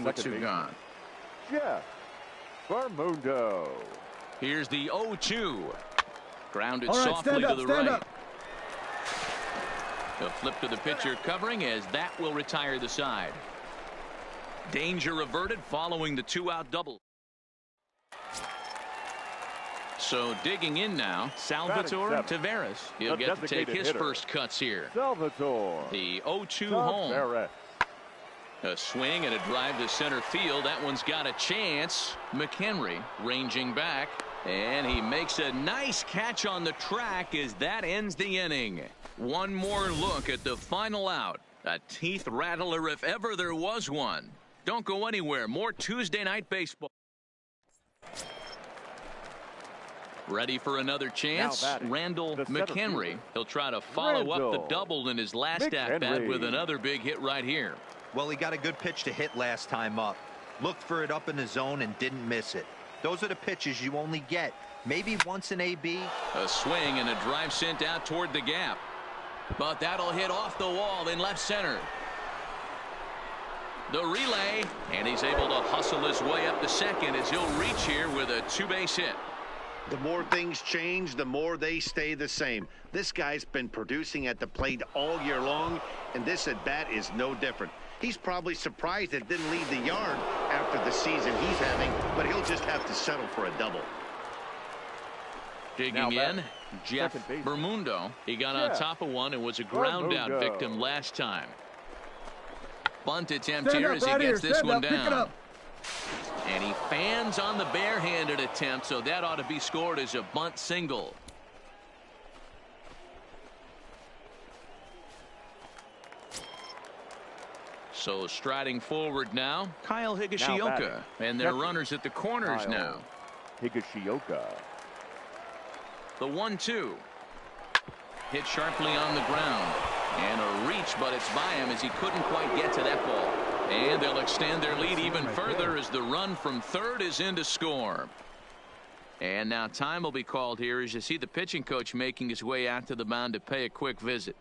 what you've got. Jeff Bermundo. Here's the 0-2. Grounded All right, softly to the stand right. up. A flip to the pitcher covering as that will retire the side. Danger averted following the 2-out double. So digging in now, Salvatore Tavares. He'll get to take his first cuts here. Salvatore. The 0-2 home. A swing and a drive to center field. That one's got a chance. McHenry ranging back. And he makes a nice catch on the track as that ends the inning. One more look at the final out. A teeth rattler if ever there was one. Don't go anywhere. More Tuesday Night Baseball. Ready for another chance. Randall McHenry. He'll try to follow up the double in his last at-bat with another big hit right here. Well, he got a good pitch to hit last time up. Looked for it up in the zone and didn't miss it. Those are the pitches you only get maybe once in AB. A swing and a drive sent out toward the gap. But that'll hit off the wall in left center. The relay, and he's able to hustle his way up to second as he'll reach here with a two-base hit. The more things change, the more they stay the same. This guy's been producing at the plate all year long, and this at-bat is no different. He's probably surprised it didn't leave the yard after the season he's having, but he'll just have to settle for a double. Digging in, Jeff Bermundo. He got on top of one and was a ground-out victim last time. Bunt attempt here as he gets this one down. And he fans on the barehanded attempt, so that ought to be scored as a bunt single. So striding forward now, Kyle Higashioka. And their runners at the corners now. Higashioka. The 1-2. Hit sharply on the ground. And a reach, but it's by him as he couldn't quite get to that ball. And they'll extend their lead even further as the run from third is in to score. And now time will be called here as you see the pitching coach making his way out to the mound to pay a quick visit.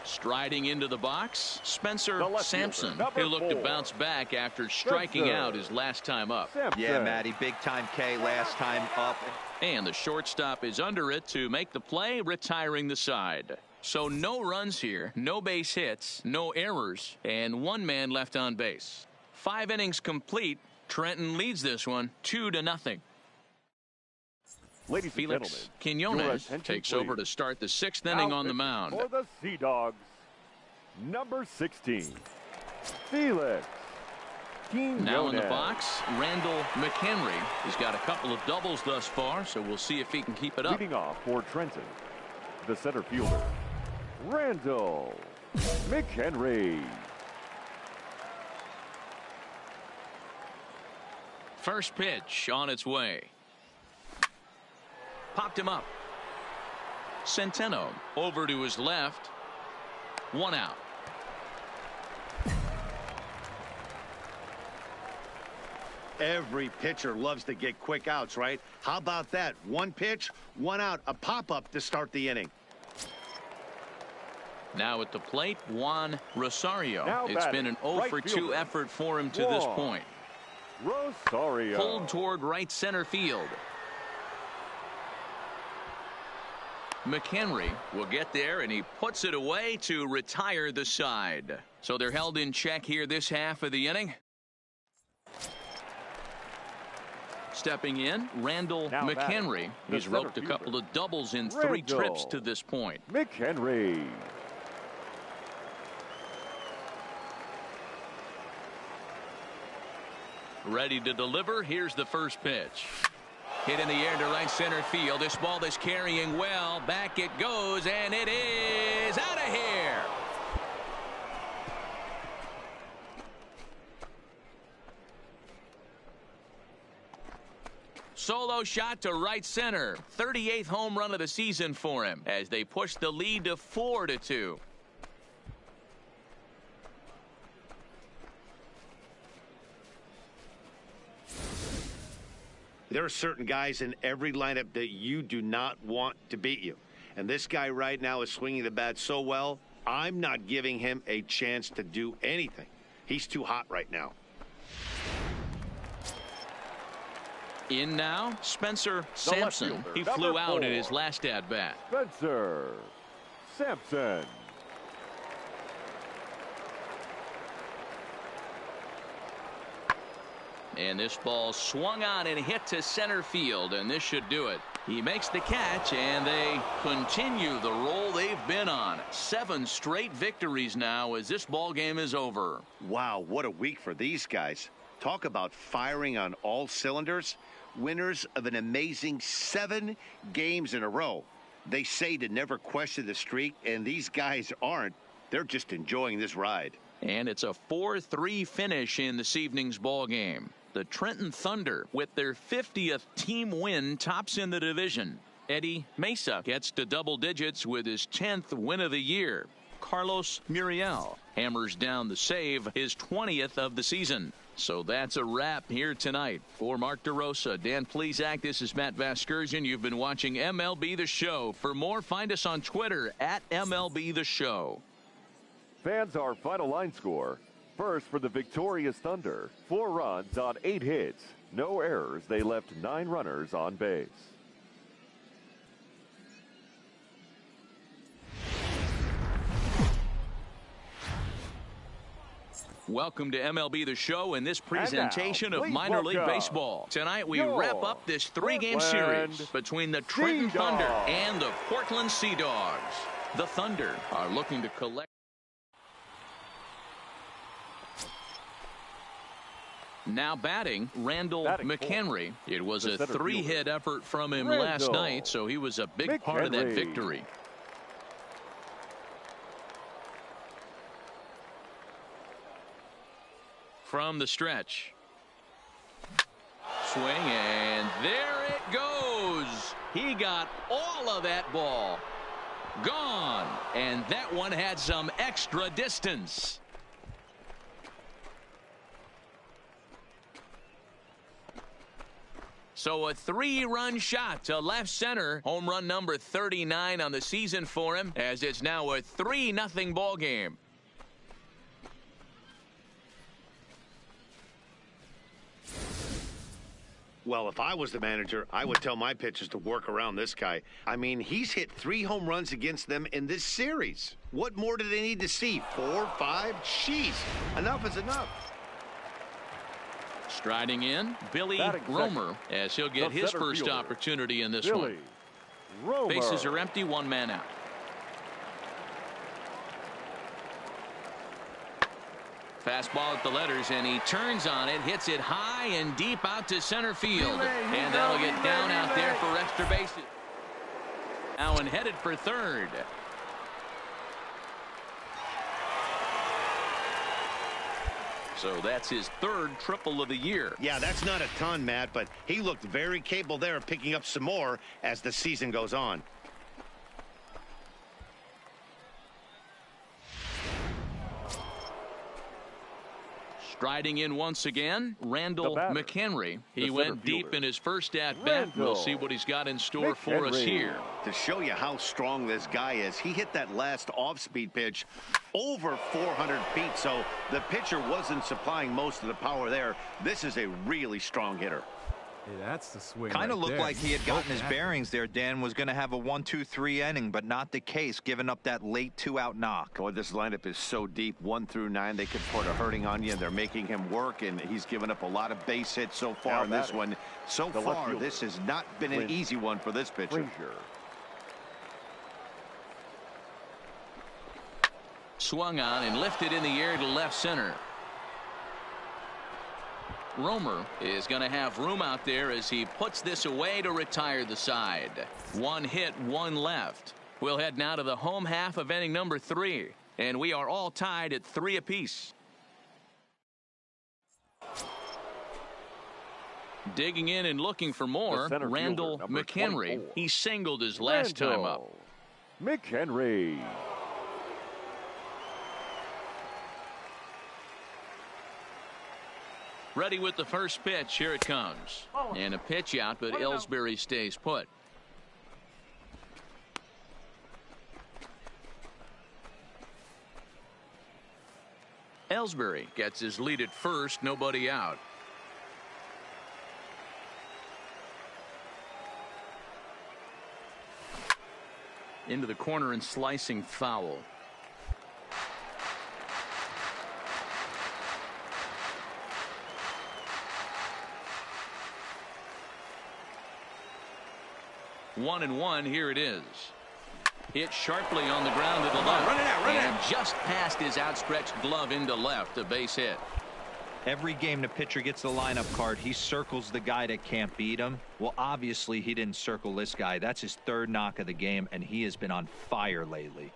Striding into the box, Spencer Sampson. He'll look to bounce back after striking out his last time up. Yeah, Matty, big time K last time up. And the shortstop is under it to make the play, retiring the side. So no runs here, no base hits, no errors, and one man left on base. 5 innings complete. Trenton leads this one 2-0. Ladies and gentlemen, Quiñones takes over to start the 6th inning on the mound. For the Sea Dogs, number 16, Felix Quiñones. Now in the box, Randall McHenry. He's got a couple of doubles thus far, so we'll see if he can keep it up. Leading off for Trenton, the center fielder, Randall McHenry. First pitch on its way. Popped him up. Centeno over to his left. 1 out. Every pitcher loves to get quick outs, right? How about that? 1 pitch, 1 out, a pop-up to start the inning. Now at the plate, Juan Rosario. It's been an 0-for-2 effort for him to this point. Rosario. Pulled toward right center field. McHenry will get there, and he puts it away to retire the side. So they're held in check here this half of the inning. Stepping in, Randall McHenry. He's roped a couple of doubles in 3 trips to this point. McHenry. Ready to deliver. Here's the first pitch. Hit in the air to right center field. This ball is carrying well. Back it goes, and it is out of here. Solo shot to right center. 38th home run of the season for him as they push the lead to 4-2. There are certain guys in every lineup that you do not want to beat you. And this guy right now is swinging the bat so well, I'm not giving him a chance to do anything. He's too hot right now. In now, Spencer Sampson. He flew out in his last at-bat. Spencer Sampson. And this ball swung on and hit to center field, and this should do it. He makes the catch, and they continue the roll they've been on. 7 straight victories now as this ball game is over. Wow, what a week for these guys. Talk about firing on all cylinders. Winners of an amazing 7 games in a row. They say to never question the streak, and these guys aren't. They're just enjoying this ride. And it's a 4-3 finish in this evening's ball game. The Trenton Thunder, with their 50th team win, tops in the division. Eddie Mesa gets to double digits with his 10th win of the year. Carlos Muriel hammers down the save, his 20th of the season. So that's a wrap here tonight. For Mark DeRosa, Dan Plesac, this is Matt Vasgersian. You've been watching MLB The Show. For more, find us on Twitter at MLB The Show. Fans, our final line score. First for the victorious Thunder. 4 runs on 8 hits. No errors. They left 9 runners on base. Welcome to MLB The Show and this presentation of minor league baseball. Tonight we wrap up this 3-game series between the Trenton Thunder and the Portland Sea Dogs. The Thunder are looking to collect. Now batting, Randall McHenry. It was a 3-hit effort from him last night, so he was a big part of that victory. From the stretch. Swing, and there it goes. He got all of that ball. Gone. And that one had some extra distance. So a 3-run shot to left center. Home run number 39 on the season for him, as it's now a 3-0 ball game. Well, if I was the manager, I would tell my pitchers to work around this guy. I mean, he's hit 3 home runs against them in this series. What more do they need to see? 4, 5? Jeez, enough is enough. Striding in, Billy Romer, as he'll get his first opportunity in this one. Bases are empty, 1 man out. Fastball at the letters, and he turns on it, hits it high and deep out to center field. And that'll get down out there for extra bases. Now and headed for third. So that's his 3rd triple of the year. Yeah, that's not a ton, Matt, but he looked very capable there of picking up some more as the season goes on. Striding in once again, Randall McHenry. He went deep in his first at-bat. We'll see what he's got in store for us here. To show you how strong this guy is, he hit that last off-speed pitch over 400 feet, so the pitcher wasn't supplying most of the power there. This is a really strong hitter. Hey, that's the swing. Kind of looked like he had gotten his bearings there. Dan was going to have a 1-2-3 inning, but not the case, giving up that late 2-out knock. Boy, this lineup is so deep, 1 through 9. They could put a hurting on you, and they're making him work, and he's given up a lot of base hits so far in this one. So far, this has not been an easy one for this pitcher. Swung on and lifted in the air to left center. Romer is going to have room out there as he puts this away to retire the side. 1 hit, 1 left. We'll head now to the home half of inning number 3, and we are all tied at 3 apiece. Digging in and looking for more, Randall McHenry. He singled his last time up. McHenry. Ready with the first pitch. Here it comes. And a pitch out, but Ellsbury stays put. Ellsbury gets his lead at first, nobody out. Into the corner and slicing foul. One and one. Here it is. Hit sharply on the ground to the left. And just past his outstretched glove into left. A base hit. Every game the pitcher gets the lineup card, he circles the guy that can't beat him. Well, obviously he didn't circle this guy. That's his third knock of the game, and he has been on fire lately.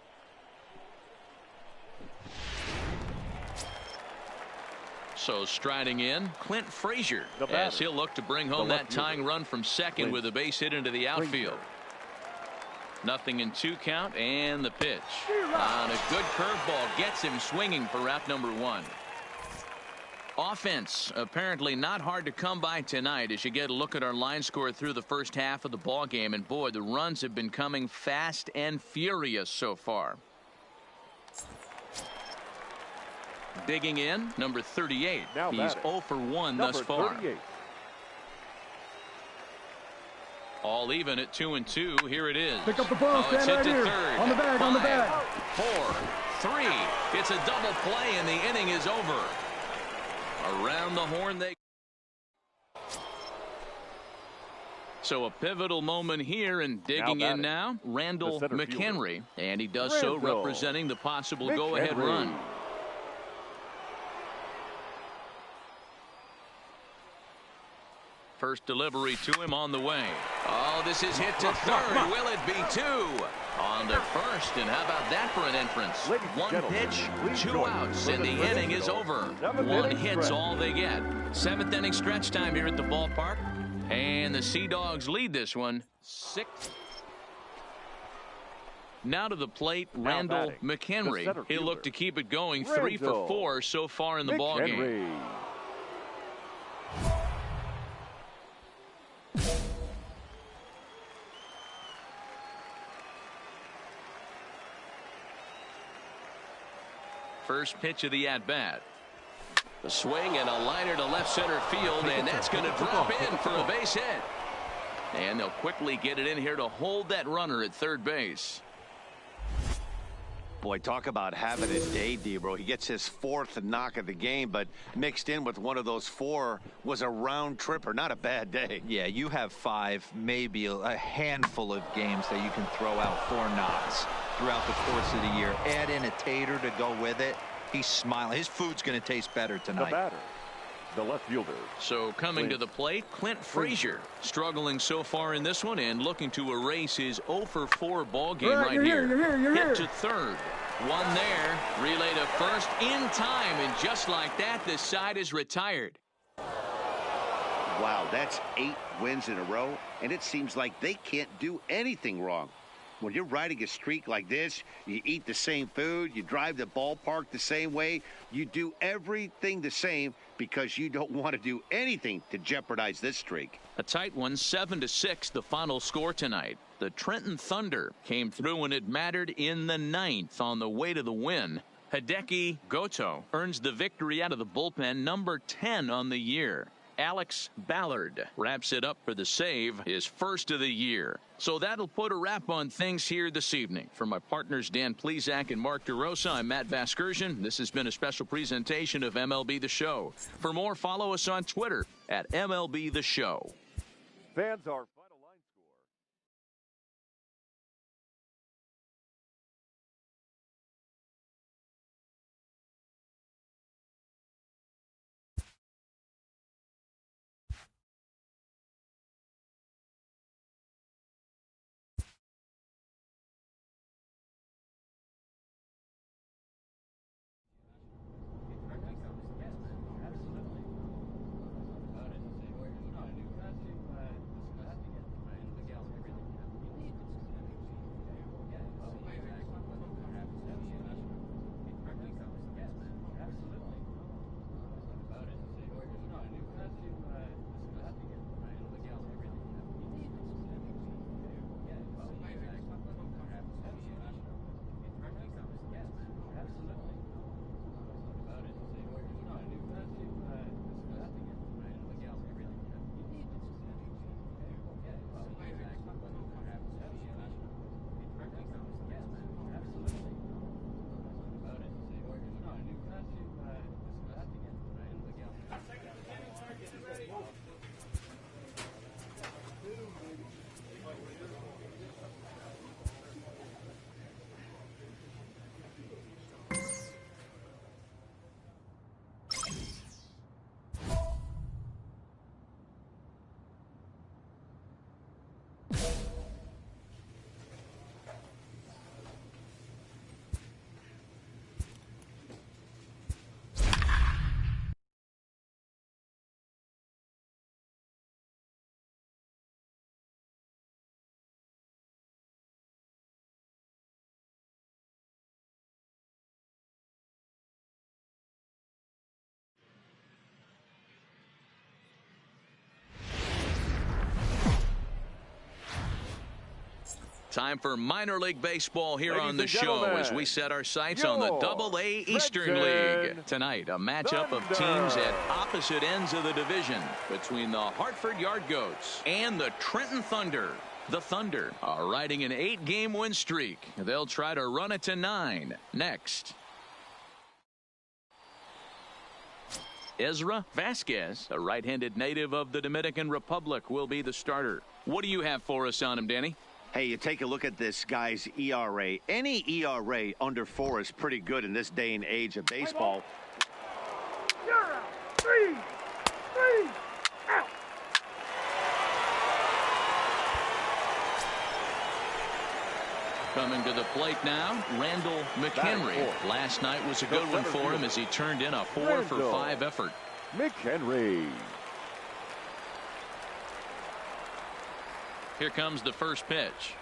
So striding in, Clint Frazier, as he'll look to bring home that tying run from second with a base hit into the outfield. Nothing in 2 count, and the pitch. On a good curveball gets him swinging for out number 1. Offense apparently not hard to come by tonight as you get a look at our line score through the first half of the ball game, and boy, the runs have been coming fast and furious so far. Digging in, number 38. He's 0 for 1 thus far. 38. All even at 2 and 2. Here it is. Pick up the ball, it's hit right to here. third. On the bag, 5, on the bag. 4, 3. It's a double play and the inning is over. Around the horn they. So a pivotal moment here, and digging in now, Randall McHenry, and he does so representing the possible go-ahead run. First delivery to him on the way. Oh, this is hit to third. Will it be 2? On to first, and how about that for an entrance? 1 pitch, 2 outs, and the inning is over. 1 hit's all they get. 7th inning stretch time here at the ballpark, and the Sea Dogs lead this one 6. Now to the plate, Randall McHenry. He'll look to keep it going. 3 for 4 so far in the ball game. First pitch of the at-bat. A swing and a liner to left center field, and that's going to drop in for a base hit. And they'll quickly get it in here to hold that runner at third base. Boy, talk about having a day, Debro. He gets his 4th knock of the game, but mixed in with one of those 4 was a round tripper. Not a bad day. Yeah, you have 5, maybe a handful of games that you can throw out 4 knocks throughout the course of the year. Add in a tater to go with it. He's smiling. His food's going to taste better tonight. The batter, the left fielder. So coming to the plate, Clint Frazier, struggling so far in this one and looking to erase his 0 for 4 ball game right here. Hit to third. 1 there. Relay to first in time, and just like that, the side is retired. Wow, that's 8 wins in a row, and it seems like they can't do anything wrong. When you're riding a streak like this, you eat the same food, you drive the ballpark the same way, you do everything the same because you don't want to do anything to jeopardize this streak. A tight one, 7-6, the final score tonight. The Trenton Thunder came through and it mattered in the 9th on the way to the win. Hideki Goto earns the victory out of the bullpen, number 10 on the year. Alex Ballard wraps it up for the save, his first of the year. So that'll put a wrap on things here this evening. For my partners Dan Plesac and Mark DeRosa, I'm Matt Vasgersian. This has been a special presentation of MLB The Show. For more, follow us on Twitter at MLB The Show. Fans are Time for minor league baseball here on the show as we set our sights on the Double-A Eastern League. Tonight, a matchup of teams at opposite ends of the division between the Hartford Yard Goats and the Trenton Thunder. The Thunder are riding an 8-game win streak. They'll try to run it to 9 next. Ezra Vasquez, a right-handed native of the Dominican Republic, will be the starter. What do you have for us on him, Danny? Hey, you take a look at this guy's ERA. Any ERA under 4 is pretty good in this day and age of baseball. You're out. 3 out. Coming to the plate now, Randall McHenry. Last night was a good one for him as he turned in a 4-for-5 effort. McHenry. Here comes the first pitch.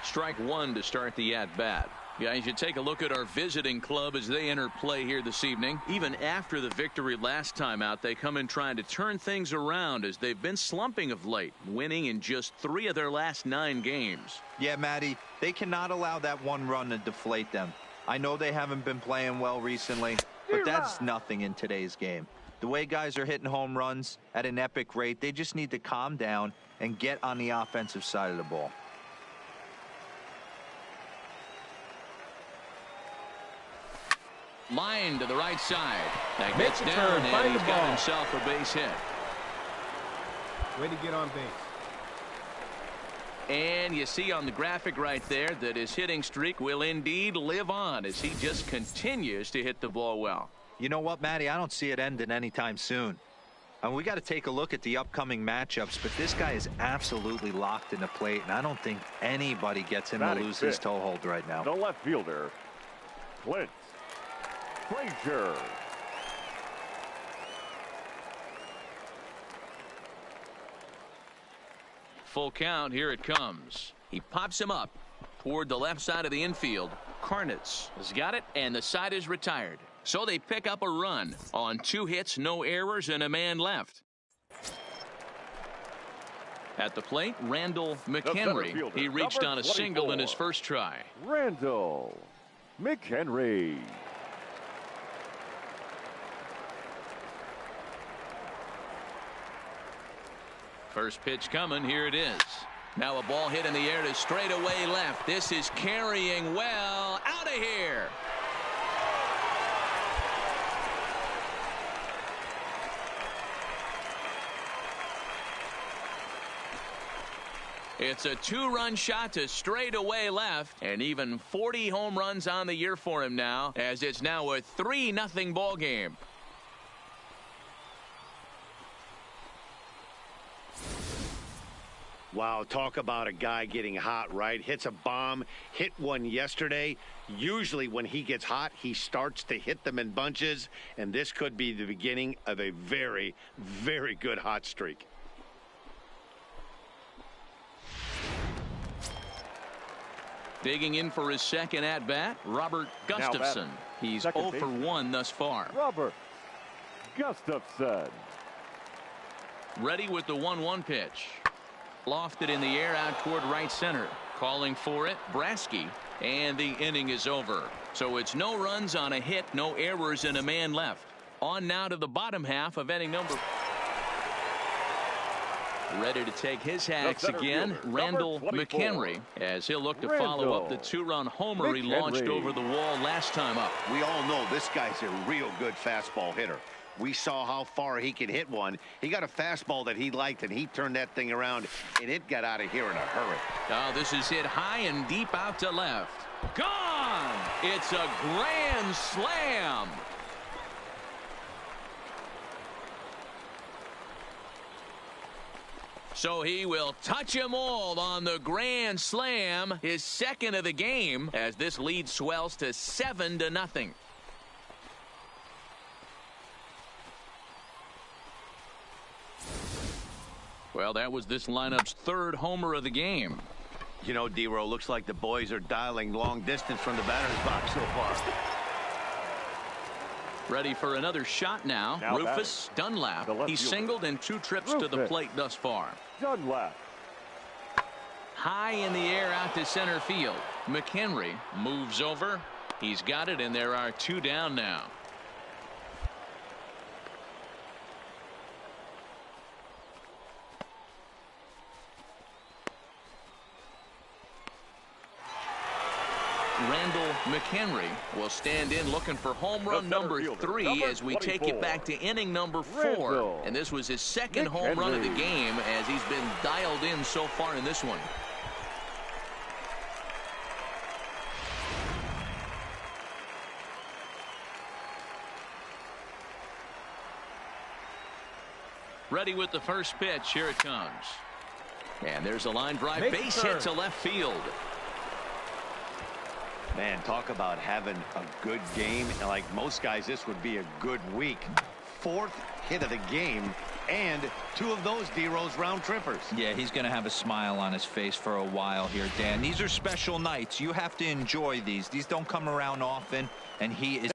Strike 1 to start the at-bat. Guys, you take a look at our visiting club as they enter play here this evening. Even after the victory last time out, they come in trying to turn things around as they've been slumping of late, winning in just 3 of their last 9 games. Yeah, Matty, they cannot allow that one run to deflate them. I know they haven't been playing well recently, but that's nothing in today's game. The way guys are hitting home runs at an epic rate, they just need to calm down and get on the offensive side of the ball. Line to the right side. That gets down, and he's got himself a base hit. Way to get on base. And you see on the graphic right there that his hitting streak will indeed live on as he just continues to hit the ball well. You know what, Matty? I don't see it ending anytime soon. And we got to take a look at the upcoming matchups, but this guy is absolutely locked in the plate, and I don't think anybody gets him to lose his toehold right now. The left fielder, Clint Frazier. Full count. Here it comes. He pops him up toward the left side of the infield. Karnitz has got it, and the side is retired. So they pick up a run on 2 hits, no errors, and a man left. At the plate, Randall McHenry. He reached on a single in his first try. Randall McHenry. First pitch coming. Here it is. Now a ball hit in the air to straightaway left. This is carrying well. Out of here. It's a 2-run shot to straightaway left, and even 40 home runs on the year for him now, as it's now a 3-0 ball game. Wow, talk about a guy getting hot, right? Hits a bomb, hit one yesterday. Usually when he gets hot, he starts to hit them in bunches, and this could be the beginning of a very, very good hot streak. Digging in for his second at-bat, Robert Gustafson. He's 0 for 1 thus far. Robert Gustafson. Ready with the 1-1 pitch. Lofted in the air out toward right center. Calling for it, Brasky. And the inning is over. So it's no runs on a hit, no errors, and a man left. On now to the bottom half of inning number. Ready to take his hacks again, Randall McHenry, as he'll look to follow up the 2-run homer he launched over the wall last time up. We all know this guy's a real good fastball hitter. We saw how far he could hit one. He got a fastball that he liked, and he turned that thing around, and it got out of here in a hurry. Oh, this is hit high and deep out to left. Gone! It's a grand slam. So he will touch them all on the grand slam, his second of the game, as this lead swells to 7-0. Well, that was this lineup's 3rd homer of the game. You know, D-Row, looks like the boys are dialing long distance from the batter's box so far. Ready for another shot now. Rufus Dunlap. He singled in 2 trips to the plate thus far. Dunlap. high in the air out to center field. McHenry moves over. He's got it, and there are 2 down now. Randall McHenry will stand in looking for home run number 3 as we take it back to inning number 4. And this was his second home run of the game as he's been dialed in so far in this one. Ready with the first pitch. Here it comes. And there's a line drive, base hit to left field. Man, talk about having a good game. And like most guys, this would be a good week. 4th hit of the game, and 2 of those D-Rose round trippers. Yeah, he's going to have a smile on his face for a while here, Dan. These are special nights. You have to enjoy these. These don't come around often, and he is.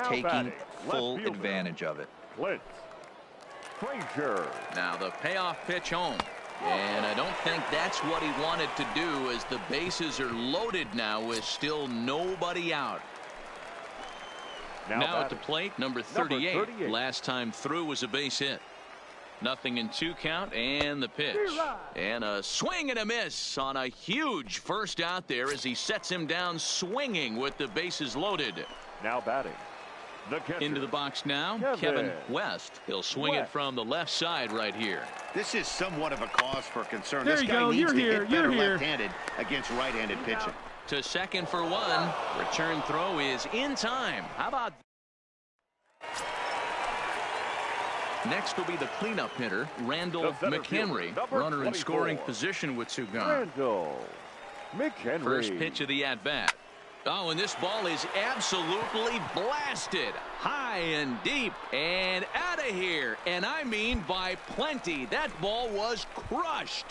Taking full advantage of it. Now the payoff pitch home. And I don't think that's what he wanted to do, as the bases are loaded now with still nobody out. Now at the plate, number 38. Last time through was a base hit. 0-2 count, and the pitch. And a swing and a miss on a huge first out there as he sets him down swinging with the bases loaded. Now batting. Into the box now, Kevin West. He'll swing it from the left side right here. This is somewhat of a cause for concern. There this you guy go. needs You're to here. hit better You're here. left-handed against right-handed pitching. To second for 1. Return throw is in time. How about next will be the cleanup hitter, Randall McHenry. Runner in scoring position with 2 gone. Randall McHenry. First pitch of the at-bat. Oh, and this ball is absolutely blasted. High and deep and out of here. And I mean by plenty. That ball was crushed.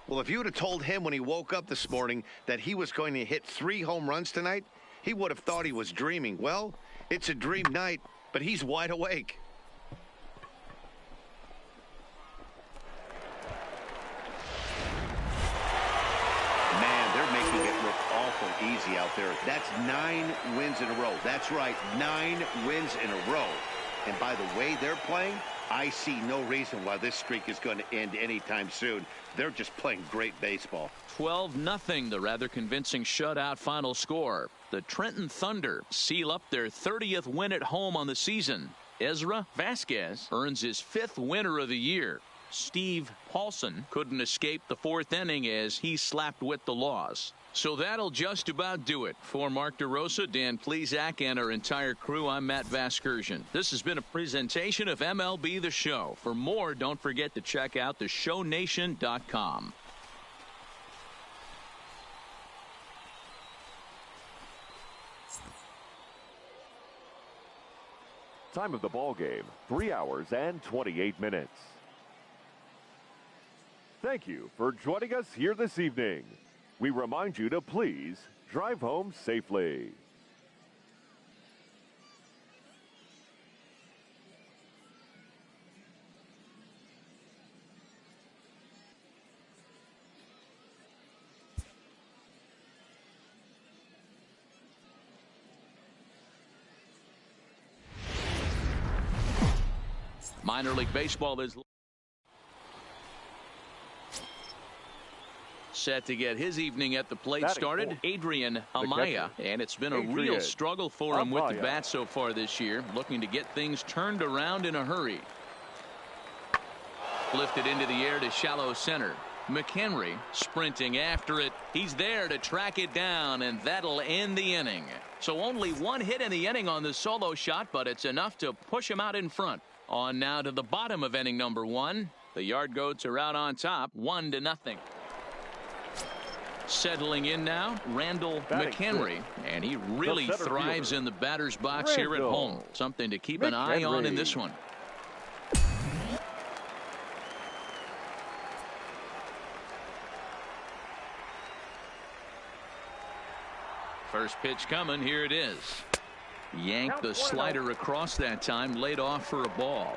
Well, if you would have told him when he woke up this morning that he was going to hit 3 home runs tonight, he would have thought he was dreaming. Well, it's a dream night, but he's wide awake. Man, they're making it look awful easy out there. That's 9 wins in a row. That's right, 9 wins in a row. And by the way they're playing, I see no reason why this streak is going to end anytime soon. They're just playing great baseball. 12-0, the rather convincing shutout final score. The Trenton Thunder seal up their 30th win at home on the season. Ezra Vasquez earns his 5th winner of the year. Steve Paulson couldn't escape the 4th inning as he slapped with the loss. So that'll just about do it. For Mark DeRosa, Dan Plesac, and our entire crew, I'm Matt Vasgersian. This has been a presentation of MLB The Show. For more, don't forget to check out theshownation.com. Time of the ball game, 3 hours and 28 minutes. Thank you for joining us here this evening. We remind you to please drive home safely. Minor League Baseball is set to get his evening at the plate started. Adrian Amaya, and it's been a real struggle for him with the bat so far this year, looking to get things turned around in a hurry. Lifted into the air to shallow center. McHenry sprinting after it. He's there to track it down, and that'll end the inning. So only one hit in the inning on the solo shot, but it's enough to push him out in front. On now to the bottom of inning number 1. The Yard Goats are out on top, 1-0. Settling in now, Randall McHenry, and he really thrives in the batter's box here at home. Something to keep an eye on in this one. First pitch coming. Here it is. Yanked the slider across that time, laid off for a ball.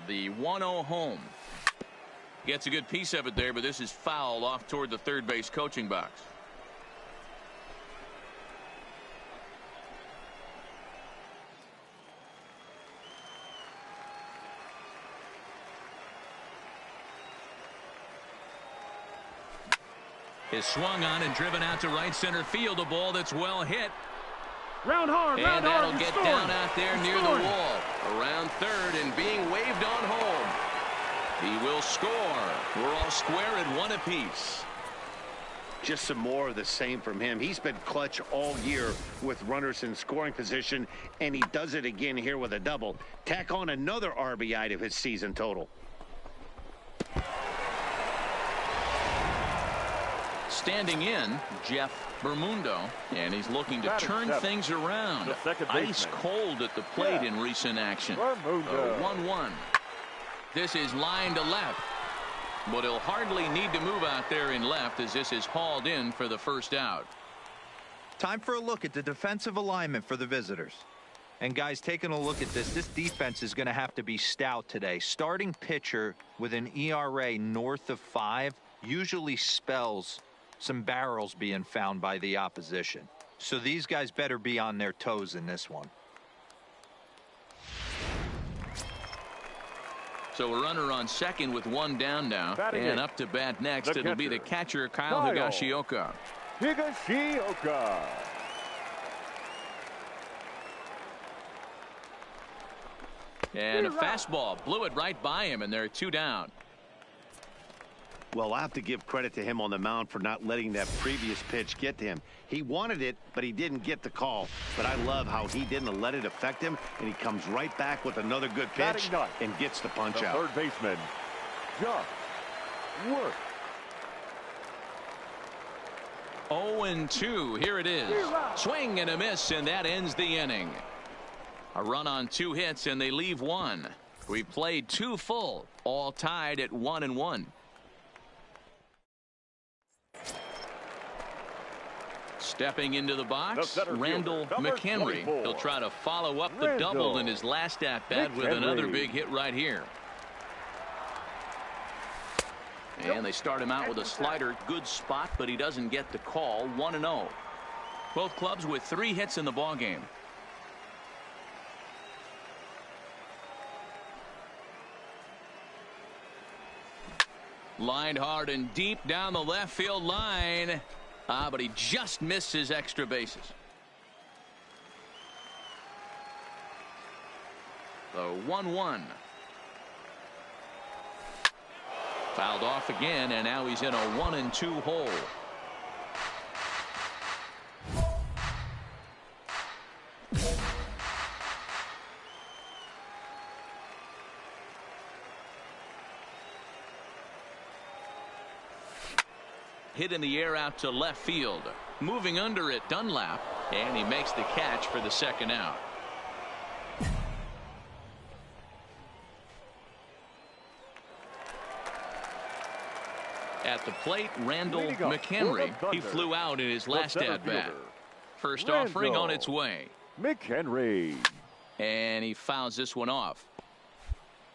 The 1-0 home. Gets a good piece of it there, but this is foul off toward the third base coaching box. Is swung on and driven out to right center field. A ball that's well hit. Round hard, and that'll get down out there near the wall. Around third and being waved on home. He will score. We're all square at 1 apiece. Just some more of the same from him. He's been clutch all year with runners in scoring position, and he does it again here with a double. Tack on another RBI to his season total. Standing in, Jeff Bermundo, and he's looking to turn things around. Ice cold at the plate in recent action. 1-1. This is line to left, but he'll hardly need to move out there in left as this is hauled in for the first out. Time for a look at the defensive alignment for the visitors. And guys, taking a look at this defense is going to have to be stout today. Starting pitcher with an ERA north of 5 usually spells some barrels being found by the opposition. So these guys better be on their toes in this one. So a runner on second with 1 down now. And up to bat next, it'll be the catcher, Kyle Higashioka. And a fastball blew it right by him, and they're 2 down. Well, I have to give credit to him on the mound for not letting that previous pitch get to him. He wanted it, but he didn't get the call. But I love how he didn't let it affect him, and he comes right back with another good pitch and gets the punch out. Third baseman, Josh Worth. 0-2. Here it is. Swing and a miss, and that ends the inning. A run on 2 hits, and they leave 1. We've played 2 full, all tied at 1-1. Stepping into the box, Randall McHenry. He'll try to follow up the double in his last at-bat with another big hit right here. And they start him out with a slider. Good spot, but he doesn't get the call. 1-0. Both clubs with 3 hits in the ballgame. Lined hard and deep down the left field line. But he just missed his extra bases. The 1-1. Fouled off again, and now he's in a 1-2 hole. Hit in the air out to left field. Moving under it, Dunlap, and he makes the catch for the second out. At the plate, Randall McHenry. He flew out in his last at-bat. First offering on its way. McHenry. And he fouls this one off.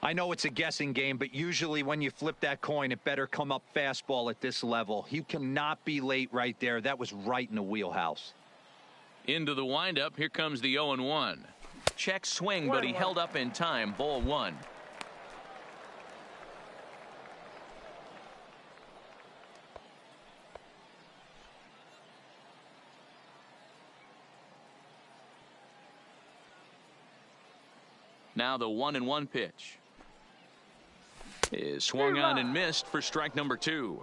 I know it's a guessing game, but usually when you flip that coin, it better come up fastball at this level. He cannot be late right there. That was right in the wheelhouse. Into the windup. Here comes the 0-1. Check swing, but he held up in time. Ball 1. Now the 1-1 pitch is swung on and missed for strike number 2.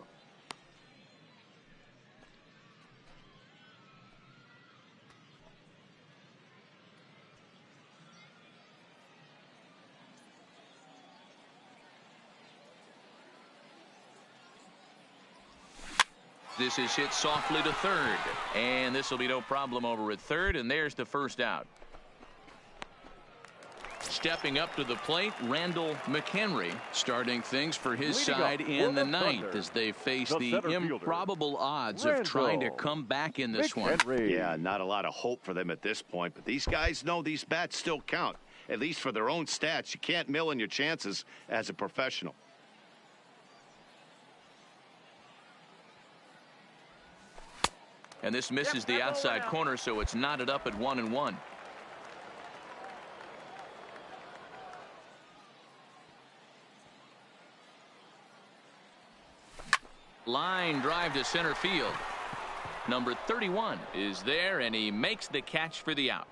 This is hit softly to third, and this will be no problem over at third, and there's the first out. Stepping up to the plate, Randall McHenry, starting things for his side in the ninth as they face the improbable odds of trying to come back in this one. Yeah, not a lot of hope for them at this point, but these guys know these bats still count, at least for their own stats. You can't mill in your chances as a professional. And this misses the outside corner, so it's knotted up at 1-1. Line drive to center field. Number 31 is there, and he makes the catch for the out.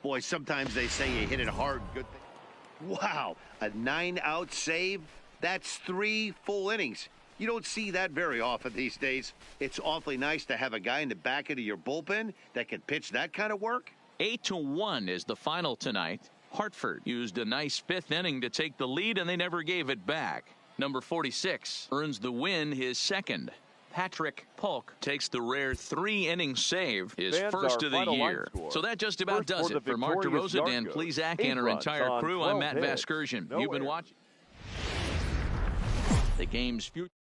Boy, sometimes they say you hit it hard. Good thing. Wow, a 9-out save? That's 3 full innings. You don't see that very often these days. It's awfully nice to have a guy in the back end of your bullpen that can pitch that kind of work. 8-1 is the final tonight. Hartford used a nice 5th inning to take the lead, and they never gave it back. Number 46 earns the win, his second. Patrick Polk takes the rare 3-inning save, his first of the year. So that just about does it. For Mark DeRosa, Dan Plesac, and our entire crew, I'm Matt Vasgersian. You've been watching the game's future.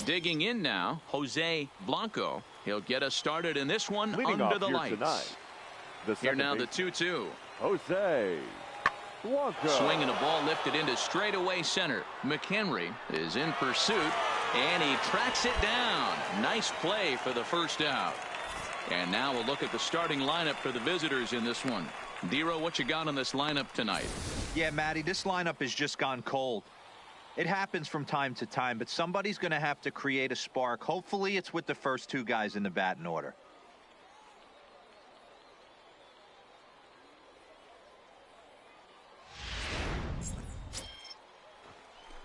Digging in now, Jose Blanco. He'll get us started in this one under the lights. Here now the 2-2. Jose Blanco. Swinging a ball lifted into straightaway center. McHenry is in pursuit, and he tracks it down. Nice play for the first out. And now we'll look at the starting lineup for the visitors in this one. Dero, what you got on this lineup tonight? Yeah, Matty, this lineup has just gone cold. It happens from time to time, but somebody's going to have to create a spark. Hopefully it's with the first 2 guys in the batting order.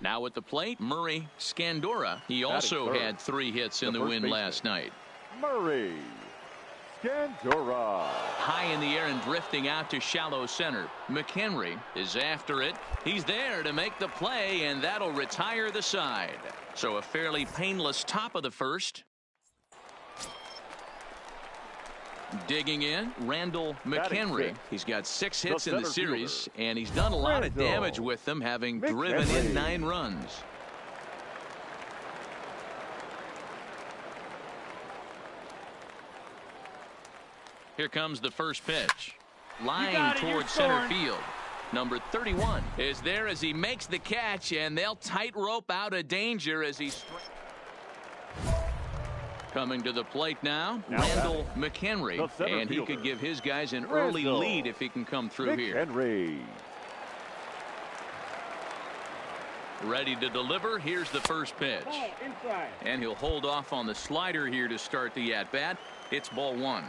Now at the plate, Murray Scandora. He also had 3 hits in the win last night. Murray Scandora. High in the air and drifting out to shallow center. McHenry is after it. He's there to make the play, and that'll retire the side. So a fairly painless top of the first. Digging in, Randall McHenry. He's got 6 hits in the series, and he's done a lot of damage with them, having driven in 9 runs. Here comes the first pitch. Line towards center field. Number 31 is there as he makes the catch, and they'll tightrope out of danger as he coming to the plate now, Randall McHenry, and he could give his guys an early lead if he can come through here. Ready to deliver. Here's the first pitch. And he'll hold off on the slider here to start the at-bat. It's ball 1.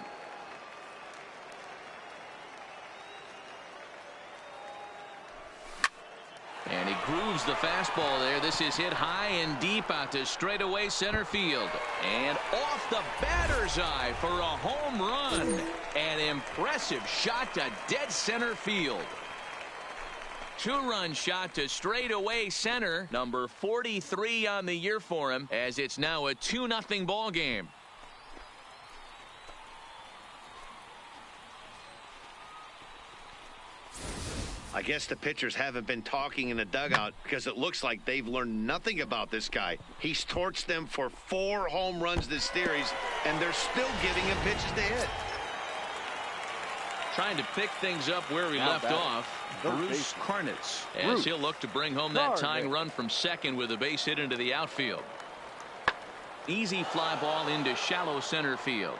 And he grooves the fastball there. This is hit high and deep out to straightaway center field. And off the batter's eye for a home run. An impressive shot to dead center field. 2-run shot to straightaway center. Number 43 on the year for him, as it's now a 2-0 ball game. I guess the pitchers haven't been talking in the dugout because it looks like they've learned nothing about this guy. He's torched them for 4 home runs this series, and they're still giving him pitches to hit. Trying to pick things up where we left off. Bruce Karnitz, as he'll look to bring home that tying run from second with a base hit into the outfield. Easy fly ball into shallow center field.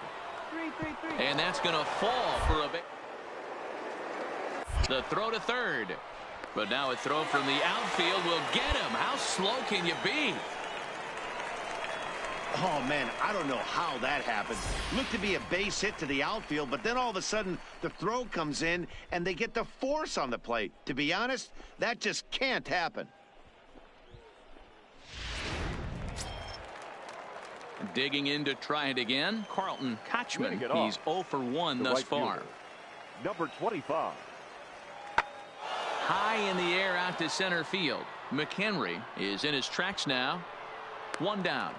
And that's going to fall for a big. The throw to third. But now a throw from the outfield will get him. How slow can you be? Oh, man, I don't know how that happened. Looked to be a base hit to the outfield, but then all of a sudden the throw comes in and they get the force on the plate. To be honest, that just can't happen. Digging in to try it again, Carlton Kochman. He's 0 for 1 thus far. Number 25. High in the air out to center field. McHenry is in his tracks now. 1 down.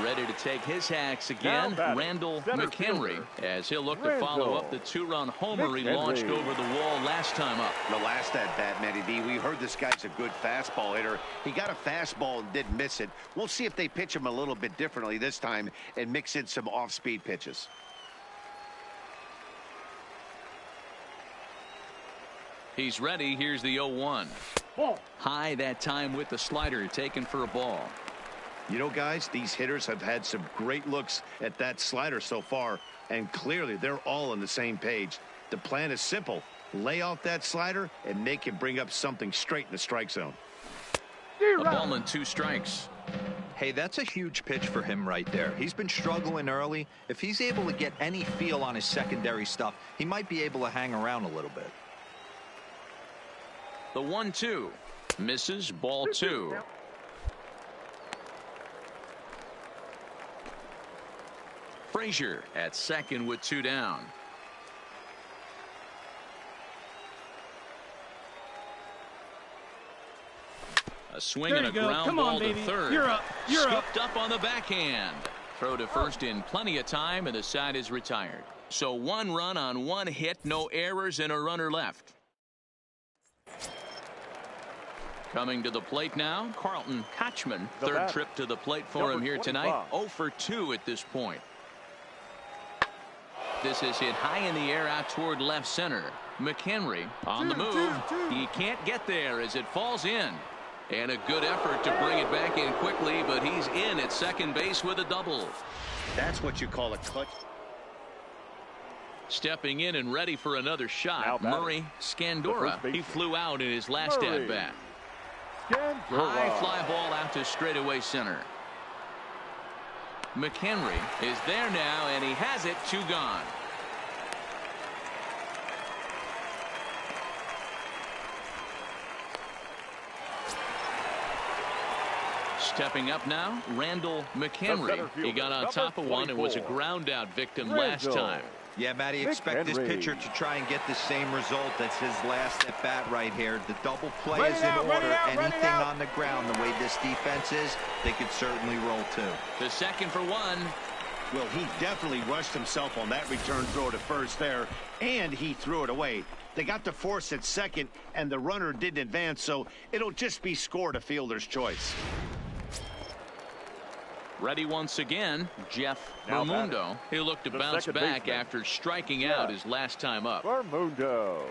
Ready to take his hacks again, Randall McHenry, as he'll look to follow up the 2-run homer he launched over the wall last time up. The last at-bat, Matty D, we heard this guy's a good fastball hitter. He got a fastball and didn't miss it. We'll see if they pitch him a little bit differently this time and mix in some off-speed pitches. He's ready. Here's the 0-1. High that time with the slider, taken for a ball. You know, guys, these hitters have had some great looks at that slider so far, and clearly they're all on the same page. The plan is simple. Lay off that slider and make him bring up something straight in the strike zone. A ball and 2 strikes. Hey, that's a huge pitch for him right there. He's been struggling early. If he's able to get any feel on his secondary stuff, he might be able to hang around a little bit. The 1-2. Misses, ball 2. Frazier at second with 2 down. A swing and a ground ball to third. You're up. Scooped up on the backhand. Throw to first in plenty of time, and the side is retired. So 1 run on 1 hit, no errors, and a runner left. Coming to the plate now, Carlton Kochman. Third trip to the plate for him here tonight. 0 for 2 at this point. This is hit high in the air out toward left center. McHenry on the move. He can't get there as it falls in. And a good effort to bring it back in quickly, but he's in at second base with a double. That's what you call a clutch. Stepping in and ready for another shot, Murray Scandura. He flew out in his last at-bat. High fly ball out to straightaway center. McHenry is there now, and he has it. 2 gone. Stepping up now, Randall McHenry. He got on top of one and was a ground out victim last time. Yeah, Matty, expect this pitcher to try and get the same result as his last at bat right here. The double play is in order. Anything on the ground, the way this defense is, they could certainly roll 2. The second for 1. Well, he definitely rushed himself on that return throw to first there, and he threw it away. They got the force at second, and the runner didn't advance, so it'll just be scored a fielder's choice. Ready once again, Jeff Bermundo. He looked to bounce back after striking out his last time up. Bermundo.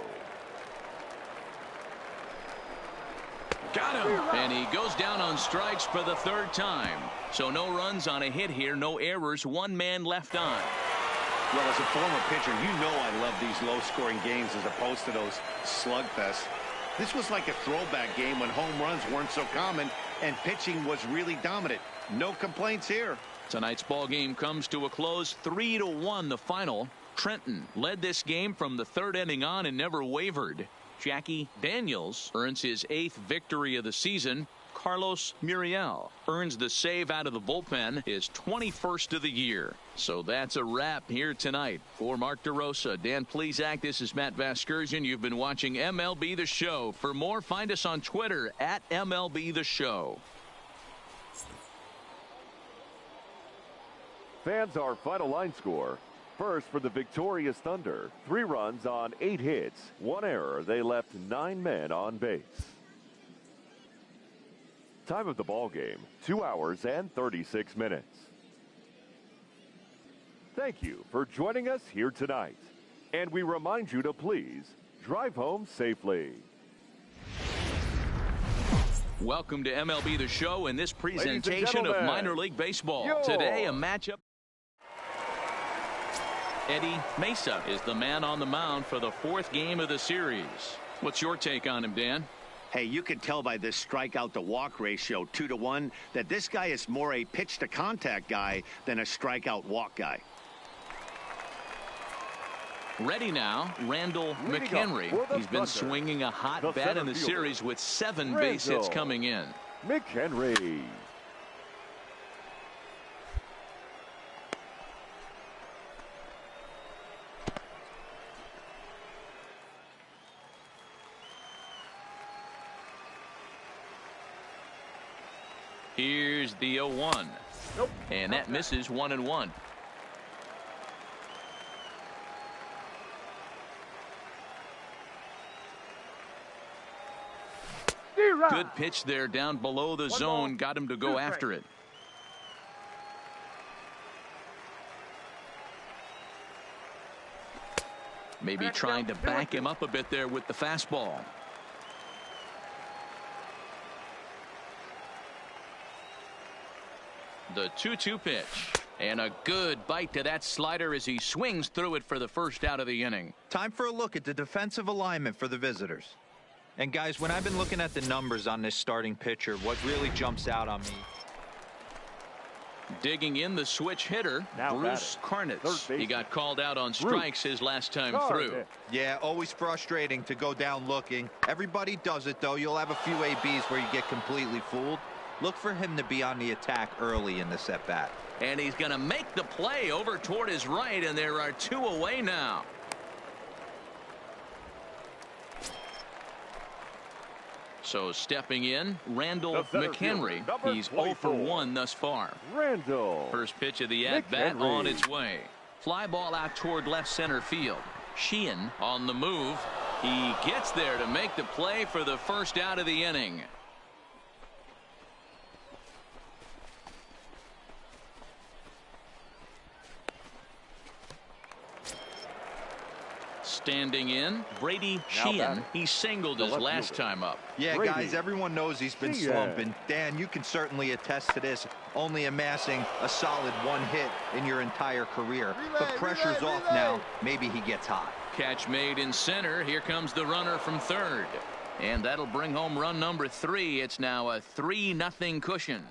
Got him. And he goes down on strikes for the 3rd time. So no runs on a hit here, no errors, 1 man left on. Well, as a former pitcher, you know I love these low-scoring games as opposed to those slugfests. This was like a throwback game when home runs weren't so common and pitching was really dominant. No complaints here. Tonight's ball game comes to a close. 3-1 the final. Trenton led this game from the 3rd inning on and never wavered. Jackie Daniels earns his 8th victory of the season. Carlos Muriel earns the save out of the bullpen, his 21st of the year. So that's a wrap here tonight. For Mark DeRosa, Dan Plesac, this is Matt Vasgersian. You've been watching MLB The Show. For more, find us on Twitter at MLB The Show. Fans, our final line score. First for the victorious Thunder. 3 runs on 8 hits. 1 error. They left 9 men on base. Time of the ball game, 2 hours and 36 minutes. Thank you for joining us here tonight. And we remind you to please drive home safely. Welcome to MLB The Show and this presentation of minor league baseball. Today, a matchup. Eddie Mesa is the man on the mound for the 4th game of the series. What's your take on him, Dan? Hey, you can tell by this strikeout to walk ratio 2-to-1 that this guy is more a pitch to contact guy than a strikeout walk guy. Ready now, Randall McHenry. He's been swinging a hot bat in the series with 7 base hits coming in. McHenry. Here's the 0-1. Nope. And that misses 1-1. Good pitch there down below the zone. Got him to go after it. Maybe trying to back him up a bit there with the fastball. The 2-2 pitch. And a good bite to that slider as he swings through it for the first out of the inning. Time for a look at the defensive alignment for the visitors. And guys, when I've been looking at the numbers on this starting pitcher, what really jumps out on me. Digging in the switch hitter, Bruce Karnitz. He got called out on strikes his last time through. Yeah, always frustrating to go down looking. Everybody does it, though. You'll have a few ABs where you get completely fooled. Look for him to be on the attack early in this at-bat. And he's going to make the play over toward his right, and there are 2 away now. So stepping in, Randall McHenry. He's 0 for 1 thus far. Randall. First pitch of the at-bat on its way. Fly ball out toward left center field. Sheehan on the move. He gets there to make the play for the first out of the inning. Standing in, Brady Sheehan. He singled his last time up. Yeah, guys, everyone knows he's been slumping. Dan, you can certainly attest to this, only amassing a solid 1 hit in your entire career. But pressure's off now. Maybe he gets hot. Catch made in center. Here comes the runner from third. And that'll bring home run number 3. It's now a 3-0 cushion.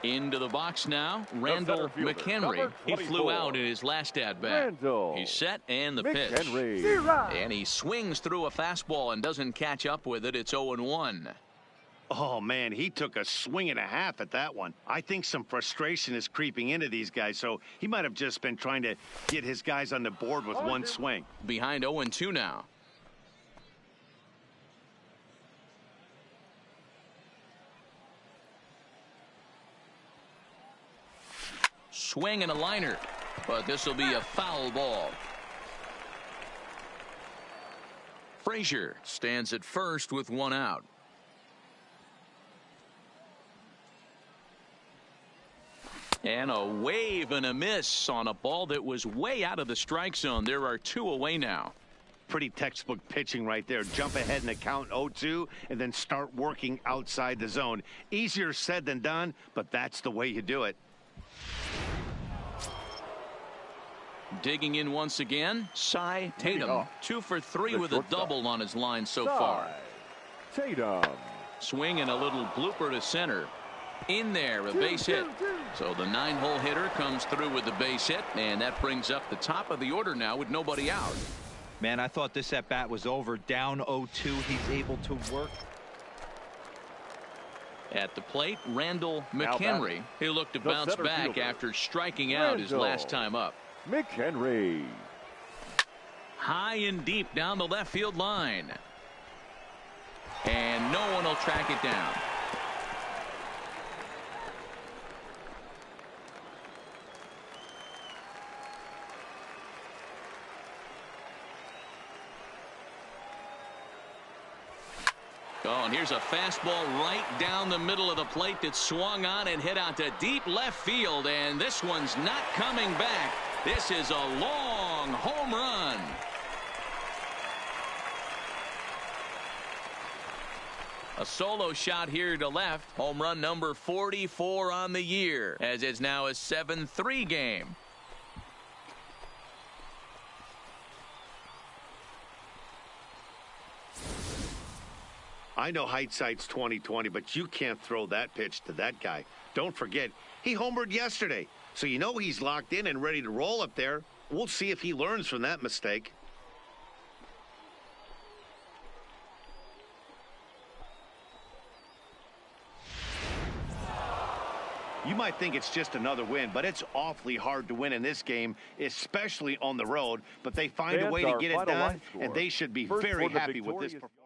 Into the box now, Randall McHenry. He flew out in his last at-bat. He's set and the pitch. And he swings through a fastball and doesn't catch up with it. It's 0-1. Oh, man, he took a swing and a half at that one. I think some frustration is creeping into these guys, so he might have just been trying to get his guys on the board with 1 swing. Behind 0-2 now. Swing and a liner, but this will be a foul ball. Frazier stands at first with 1 out. And a wave and a miss on a ball that was way out of the strike zone. There are 2 away now. Pretty textbook pitching right there. Jump ahead in the count 0-2 and then start working outside the zone. Easier said than done, but that's the way you do it. Digging in once again, Cy Tatum. 2 for 3 with a double on his line so far. Tatum. Swing and a little blooper to center. In there, a base hit. So the 9-hole hitter comes through with the base hit, and that brings up the top of the order now with nobody out. Man, I thought this at-bat was over. Down 0-2, he's able to work. At the plate, Randall McHenry. He looked to bounce back after striking out his last time up. McHenry. High and deep down the left field line. And no one will track it down. Oh, and here's a fastball right down the middle of the plate that swung on and hit out to deep left field, and this one's not coming back. This is a long home run. A solo shot here to left. Home run number 44 on the year, as it's now a 7-3 game. I know hindsight's 20/20, but you can't throw that pitch to that guy. Don't forget, he homered yesterday, so you know he's locked in and ready to roll up there. We'll see if he learns from that mistake. You might think it's just another win, but it's awfully hard to win in this game, especially on the road. But they find a way to get it done, and they should be very happy with this performance.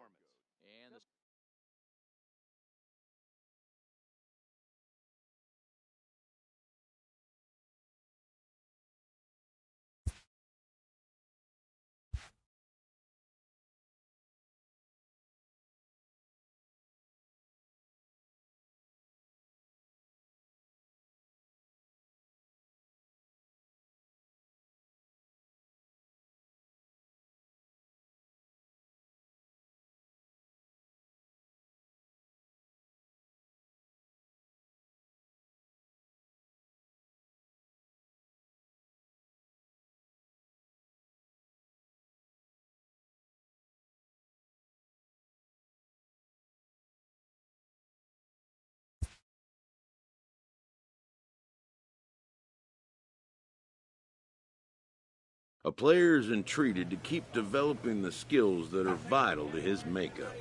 A player is entreated to keep developing the skills that are vital to his makeup.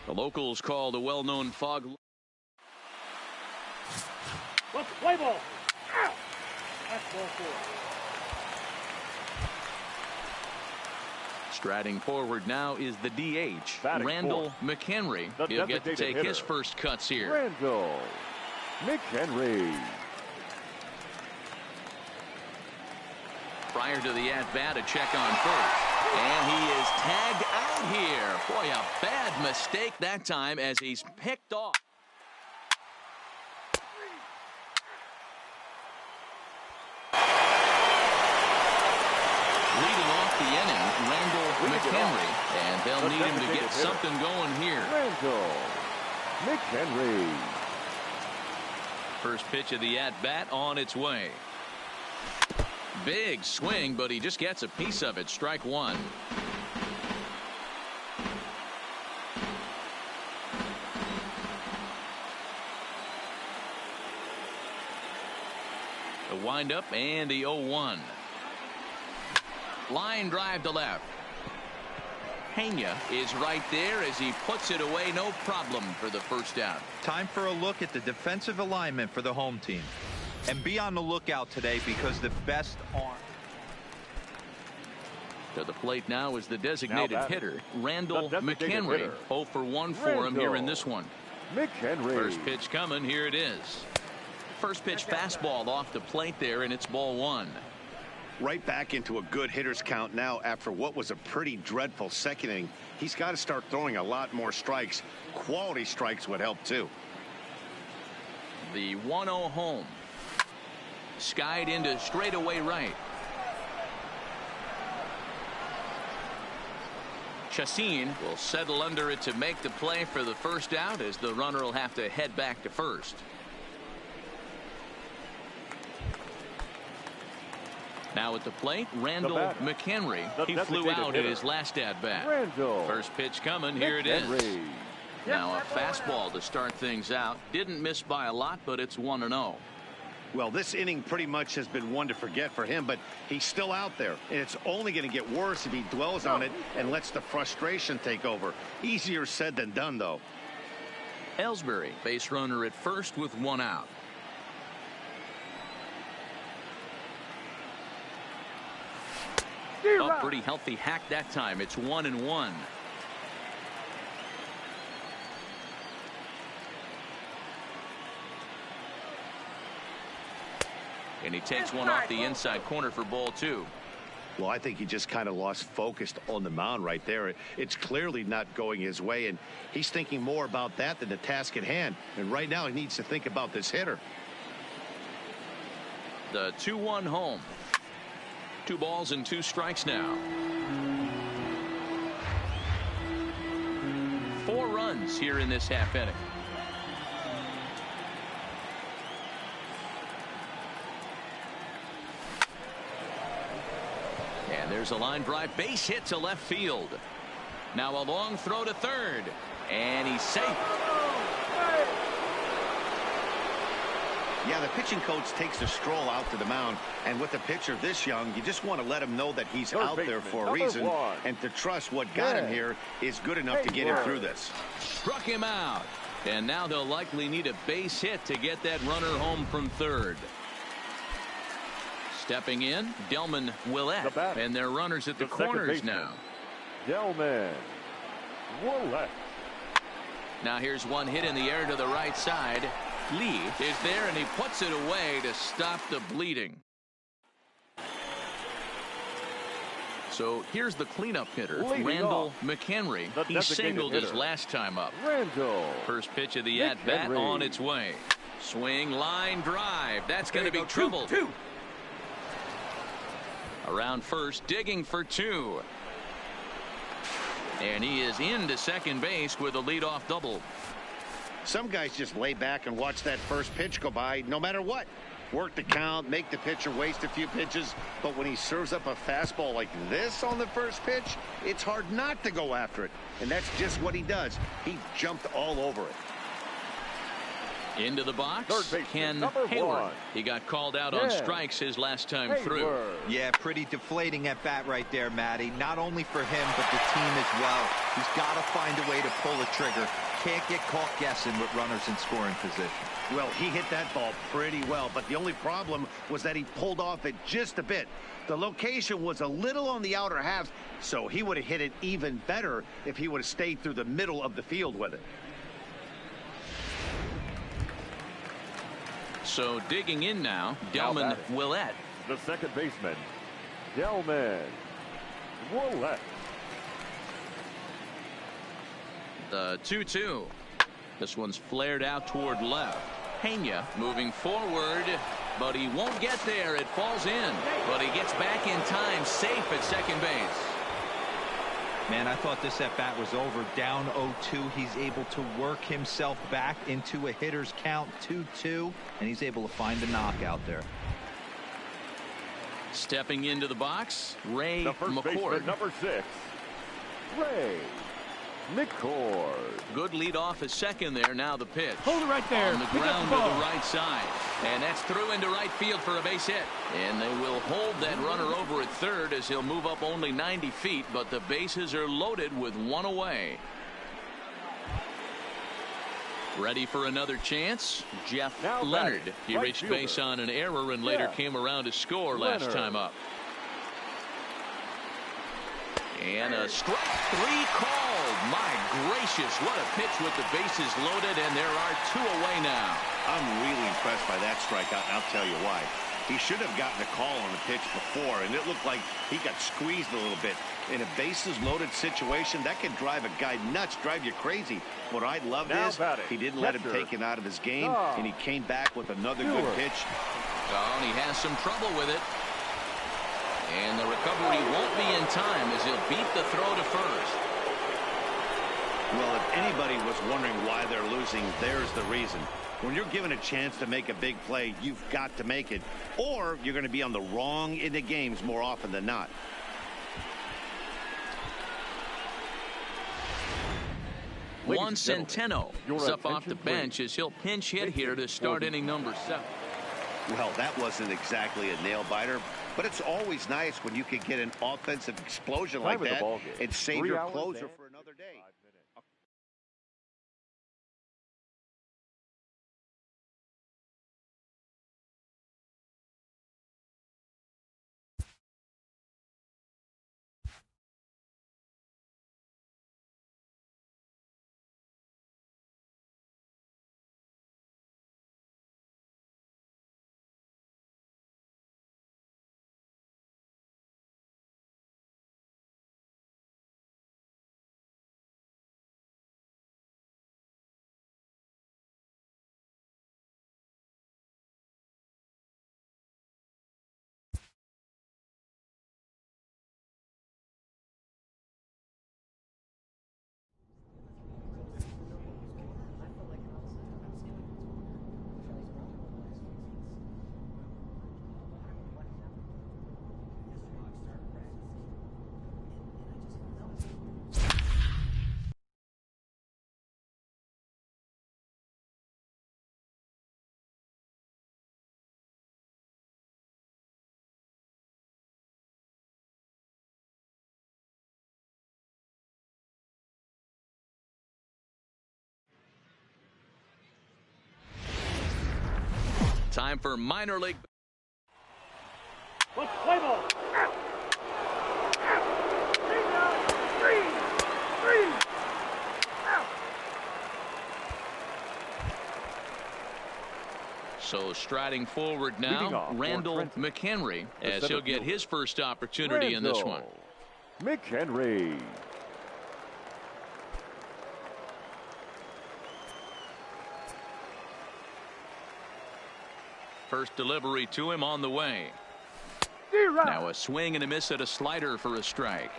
The locals call the well-known fog. Let's play ball. Ow! That's ball 4. Striding forward now is the DH, Batting Randall fourth. McHenry. The He'll get to designated take hitter, his first cuts here. Randall McHenry. Prior to the at-bat, a check on first. And he is tagged out here. Boy, a bad mistake that time as he's picked off. Leading off the inning, Randall McHenry. And they'll need him to get something going here. Randall McHenry. First pitch of the at-bat on its way. Big swing, but he just gets a piece of it. Strike one. The windup and the 0-1. Line drive to left. Pena is right there as he puts it away. No problem for the first out. Time for a look at the defensive alignment for the home team. And be on the lookout today because the best arm. To the plate now is the designated hitter, Randall McHenry. Hitter. 0 for 1 for him here in this one. McHenry. First pitch coming. Here it is. First pitch fastball off the plate there, and it's ball 1. Right back into a good hitter's count now after what was a pretty dreadful second inning. He's got to start throwing a lot more strikes. Quality strikes would help too. The 1-0 home. Skied into straightaway right. Chassin will settle under it to make the play for the first out as the runner will have to head back to first. Now at the plate, Randall McHenry. He flew out at his last at-bat. First pitch coming. Here it is. Now a fastball to start things out. Didn't miss by a lot, but it's 1-0. Well, this inning pretty much has been one to forget for him, but he's still out there, and it's only going to get worse if he dwells on it and lets the frustration take over. Easier said than done, though. Ellsbury, base runner at first with one out. A pretty healthy hack that time. It's 1-1. And he takes one off the inside corner for ball 2. Well, I think he just kind of lost focus on the mound right there. It's clearly not going his way, and he's thinking more about that than the task at hand. And right now he needs to think about this hitter. The 2-1 home. 2 balls and 2 strikes now. 4 runs here in this half inning. And there's a line drive, base hit to left field. Now a long throw to third, and he's safe. Yeah, the pitching coach takes a stroll out to the mound, and with a pitcher this young, you just want to let him know that he's out there for a reason, and to trust what got him here is good enough to get him through this. Struck him out, and now they'll likely need a base hit to get that runner home from third. Stepping in, Delman Willett, and their runners at the corners now. Delman Willett. Now here's one hit in the air to the right side. Lee is there, and he puts it away to stop the bleeding. So here's the cleanup hitter, Randall McHenry. He singled his last time up. Randall. First pitch of the at-bat on its way. Swing, line drive. That's going to be trouble. Two. Around first, digging for 2. And he is into second base with a leadoff double. Some guys just lay back and watch that first pitch go by no matter what. Work the count, make the pitcher waste a few pitches, but when he serves up a fastball like this on the first pitch, it's hard not to go after it. And that's just what he does. He jumped all over it. Into the box, Ken number Hayward. 1. He got called out on strikes his last time through. Yeah, pretty deflating at bat right there, Matty. Not only for him, but the team as well. He's got to find a way to pull a trigger. Can't get caught guessing with runners in scoring position. Well, he hit that ball pretty well, but the only problem was that he pulled off it just a bit. The location was a little on the outer half, so he would have hit it even better if he would have stayed through the middle of the field with it. So digging in now, Delman Willett. The second baseman, Delman Willett. The 2-2. This one's flared out toward left. Pena moving forward, but he won't get there. It falls in, but he gets back in time, safe at second base. Man, I thought this at-bat was over. Down 0-2. He's able to work himself back into a hitter's count, 2-2, and he's able to find the knockout there. Stepping into the box, Ray The first McCord. baseman, number 6, Ray McCord. Good lead off at second there. Now the pitch. Hold it right there. On the ground to the right side. And that's through into right field for a base hit. And they will hold that runner over at third as he'll move up only 90 feet. But the bases are loaded with one away. Ready for another chance? Jeff Leonard. He reached base on an error and later came around to score last time up. And a strike 3 called. My gracious, what a pitch with the bases loaded, and there are 2 away now. I'm really impressed by that strikeout, and I'll tell you why. He should have gotten a call on the pitch before, and it looked like he got squeezed a little bit. In a bases loaded situation, that can drive a guy nuts, drive you crazy. What I loved is he didn't let him take it out of his game, and he came back with another good pitch. Oh, and he has some trouble with it. And the recovery won't be in time as he'll beat the throw to first. Well, if anybody was wondering why they're losing, there's the reason. When you're given a chance to make a big play, you've got to make it, or you're going to be on the wrong end of games more often than not. Juan Centeno is up off the bench as he'll pinch hit here to start inning number 7. Well, that wasn't exactly a nail-biter, but it's always nice when you can get an offensive explosion like that and save your closer for another day. Time for minor league. Let's play ball. Out. Three. Out. So striding forward now, Randall McHenry, as he'll get his first opportunity in this one. McHenry. First delivery to him on the way. Now a swing and a miss at a slider for a strike.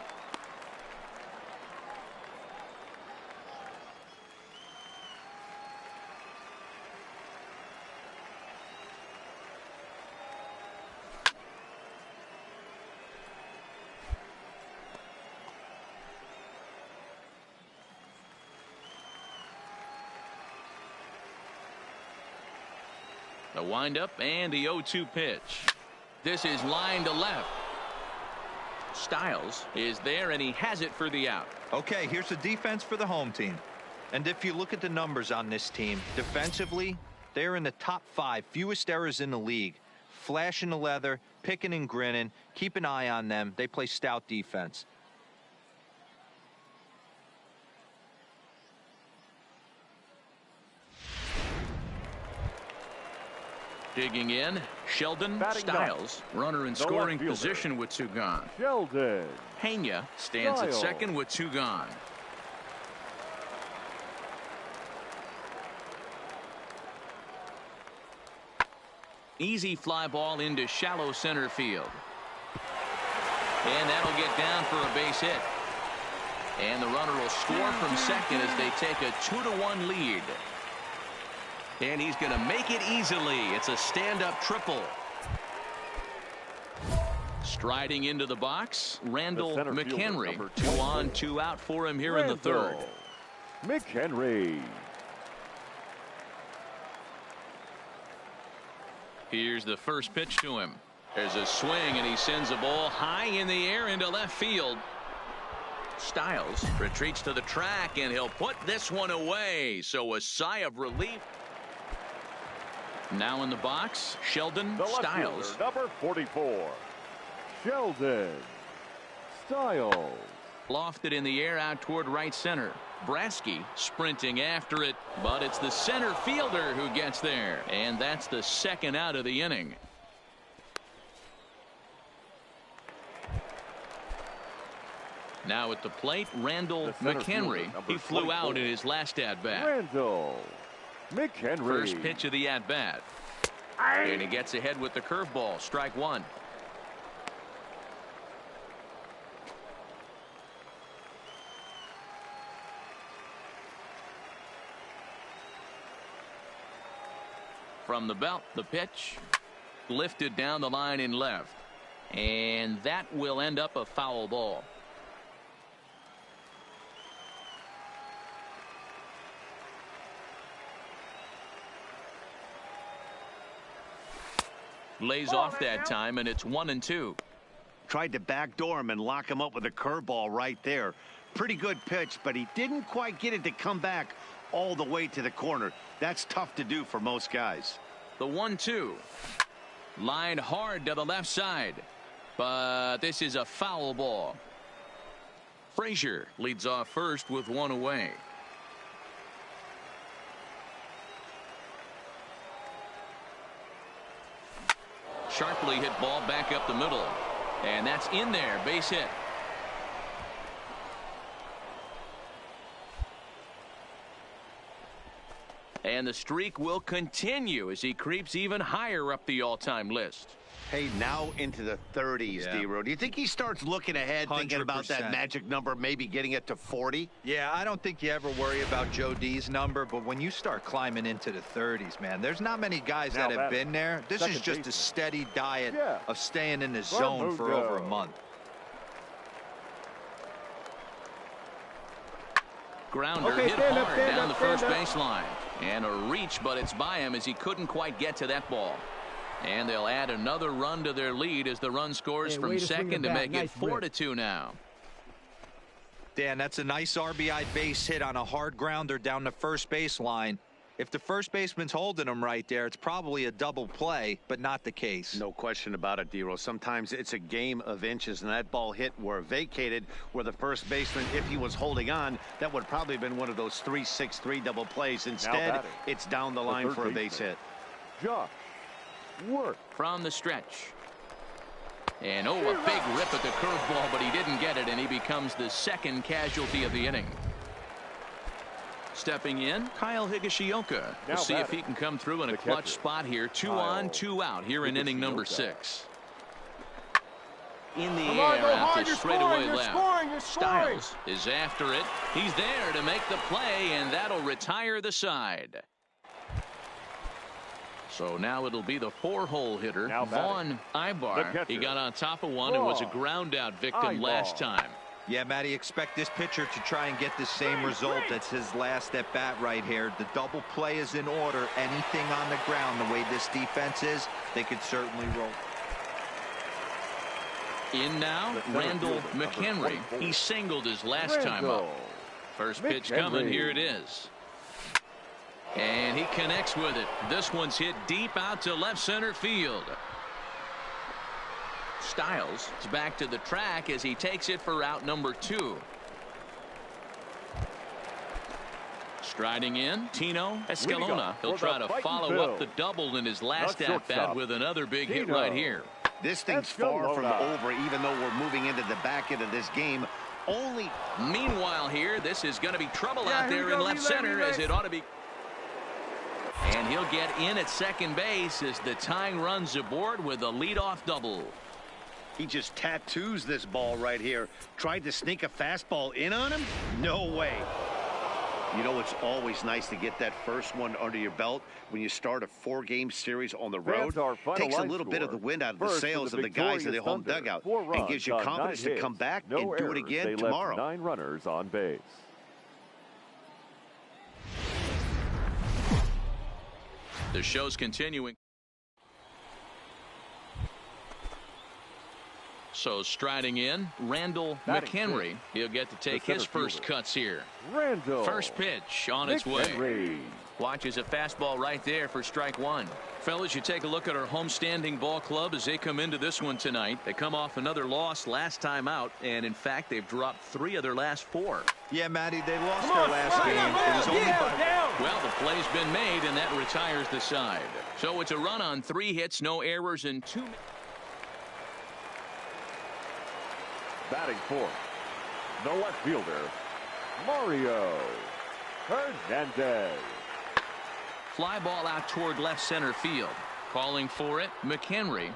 The windup and the 0-2 pitch. This is line to left. Styles is there and he has it for the out. Okay, here's the defense for the home team. And if you look at the numbers on this team, defensively, they're in the top 5 fewest errors in the league. Flashing the leather, picking and grinning. Keep an eye on them. They play stout defense. Digging in, Sheldon Styles, runner in scoring position with 2 gone. Sheldon. Pena stands at second with 2 gone. Easy fly ball into shallow center field. And that'll get down for a base hit. And the runner will score from second as they take a 2-1 lead. And he's going to make it easily. It's a stand-up triple. Striding into the box, Randall McHenry. 2 on, 2 out for him here in the third. McHenry. Here's the first pitch to him. There's a swing, and he sends a ball high in the air into left field. Styles retreats to the track, and he'll put this one away. So a sigh of relief. Now in the box, Sheldon Styles. Fielder, number 44, Sheldon Styles. Lofted in the air out toward right center. Brasky sprinting after it, but it's the center fielder who gets there. And that's the second out of the inning. Now at the plate, Randall McHenry. He flew out in his last at-bat. Randall McHenry. First pitch of the at-bat. And he gets ahead with the curveball. Strike 1. From the belt, the pitch. Lifted down the line in left. And that will end up a foul ball. Lays off that time, and it's 1-2. Tried to backdoor him and lock him up with a curveball right there. Pretty good pitch, but he didn't quite get it to come back all the way to the corner. That's tough to do for most guys. The 1-2. Lined hard to the left side. But this is a foul ball. Frazier leads off first with one away. Sharply hit ball back up the middle. And that's in there. Base hit. And the streak will continue as he creeps even higher up the all-time list. Hey, now into the 30s, Yeah. D-Row. Do you think he starts looking ahead, thinking about that 100%. magic number, maybe getting it to 40? Yeah, I don't think you ever worry about Joe D's number, but when you start climbing into the 30s, man, there's not many guys that have been there. This is just a steady diet of staying in the zone for over a month. Grounder hit hard down the first baseline. And a reach, but it's by him as he couldn't quite get to that ball. And they'll add another run to their lead as the run scores from second to make it 4-2 now. Dan, that's a nice RBI base hit on a hard grounder down the first baseline. If the first baseman's holding him right there, it's probably a double play, but not the case. No question about it, D-Row. Sometimes it's a game of inches, and that ball hit where vacated, where the first baseman, if he was holding on, that would probably have been one of those 3-6-3 double plays. Instead, it's down the line for a base hit. Josh Work. From the stretch. And, oh, a big rip at the curveball, but he didn't get it, and he becomes the second casualty of the inning. Stepping in, Kyle Higashioka. We'll see if he can come through in a clutch spot here. 2 on, 2 out here in inning number 6. In the air after straightaway left. Styles is after it. He's there to make the play, and that'll retire the side. So now it'll be the 4-hole hitter, Vaughn Ibar. He got on top of one and was a ground-out victim last time. Yeah, Matty, expect this pitcher to try and get the same result. That's his last at bat right here. The double play is in order. Anything on the ground, the way this defense is, they could certainly roll. In now, Randall McHenry. He singled his last time up. First pitch coming. Here it is. And he connects with it. This one's hit deep out to left center field. Styles is back to the track as he takes it for out number 2. Striding in, Tino Escalona. He'll try to follow up the double in his last at-bat with another big hit right here. This thing's far from over, even though we're moving into the back end of this game. Meanwhile here, this is going to be trouble out there in left center as it ought to be. And he'll get in at second base as the tying run's aboard with a leadoff double. He just tattoos this ball right here. Tried to sneak a fastball in on him? No way. You know, it's always nice to get that first one under your belt when you start a 4-game series on the road. Takes a little bit of the wind out of the sails of the guys in the home dugout and gives you confidence to come back and do it again tomorrow. 9 runners on base. The show's continuing. So striding in, Randall McHenry. He'll get to take his first cuts here. Randall. First pitch on its way. Watches a fastball right there for strike 1. Fellas, you take a look at our homestanding ball club as they come into this one tonight. They come off another loss last time out, and in fact, they've dropped 3 of their last 4. Yeah, Matty, they lost their last game. It was only well, the play's been made, and that retires the side. So it's a run on 3 hits, no errors, and 2. Batting fourth, the left fielder, Mario Hernandez. Fly ball out toward left center field. Calling for it, McHenry.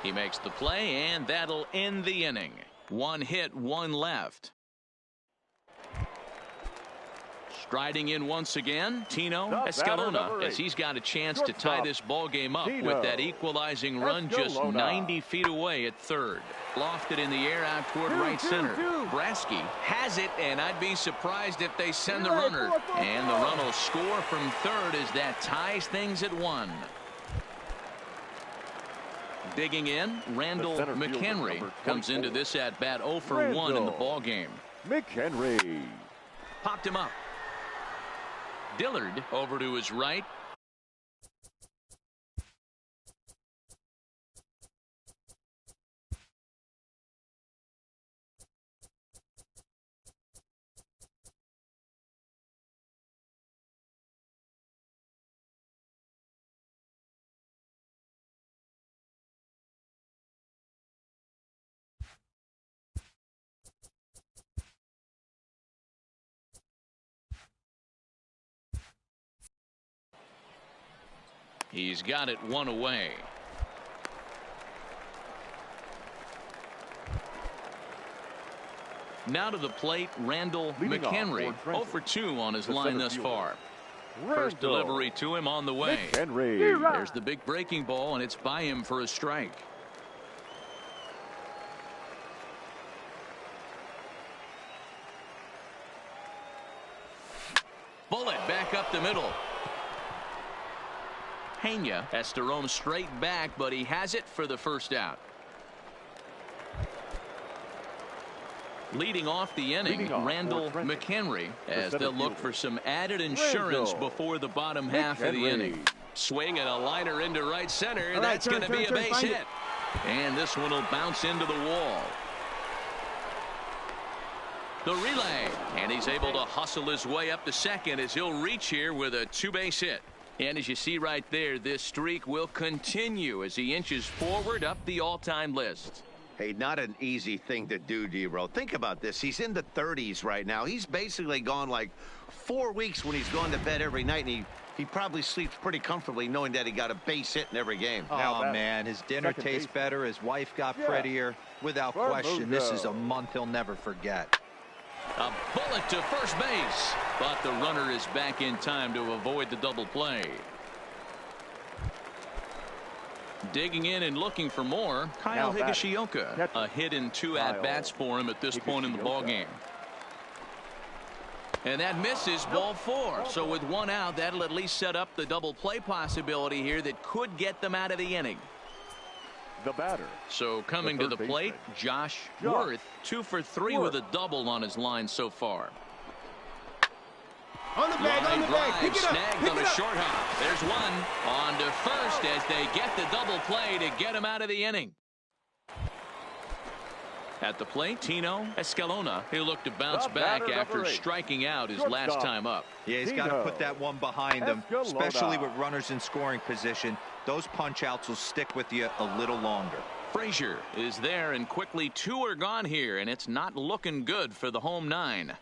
He makes the play, and that'll end the inning. 1 hit, 1 left. Striding in once again, Tino Escalona, as he's got a chance to tie this ball game up with that equalizing run just 90 feet away at third. Lofted in the air out toward right center. Brasky has it, and I'd be surprised if they send the runner. And the run will score from third as that ties things at 1. Digging in, Randall McHenry comes into this at-bat 0 for 1 in the ball game. McHenry. Popped him up. Dillard over to his right. He's got it one away. Now to the plate, Randall McHenry. 0 for 2 on his line thus far. First delivery to him on the way. There's the big breaking ball, and it's by him for a strike. Bullet back up the middle. Pena has to roam straight back, but he has it for the first out. Leading off the inning, Randall McHenry, as they'll look for some added insurance before the bottom half of the inning. Swing and a liner into right center. That's going to be a base hit. And this one will bounce into the wall. The relay, and he's able to hustle his way up to second as he'll reach here with a two-base hit. And as you see right there, this streak will continue as he inches forward up the all-time list. Hey, not an easy thing to do, D-Row. Think about this. He's in the 30s right now. He's basically gone like 4 weeks when he's gone to bed every night, and he probably sleeps pretty comfortably knowing that he got a base hit in every game. Oh, man, his dinner tastes better. His wife got prettier. Without question, this is a month he'll never forget. A bullet to first base, but the runner is back in time to avoid the double play. Digging in and looking for more, Kyle Higashioka. A hit in 2 at-bats for him at this point in the ballgame. And that misses, ball 4. So with 1 out, that'll at least set up the double play possibility here that could get them out of the inning. The batter. So coming to the plate, Josh Worth, 2 for 3 with a double on his line so far. On the bag, pick it up, snagged on a short hop. There's one on to first as they get the double play to get him out of the inning. At the plate, Tino Escalona. He'll look to bounce back after striking out his last time up. Yeah, he's got to put that one behind him, especially with runners in scoring position. Those punch-outs will stick with you a little longer. Frazier is there, and quickly 2 are gone here, and it's not looking good for the home 9.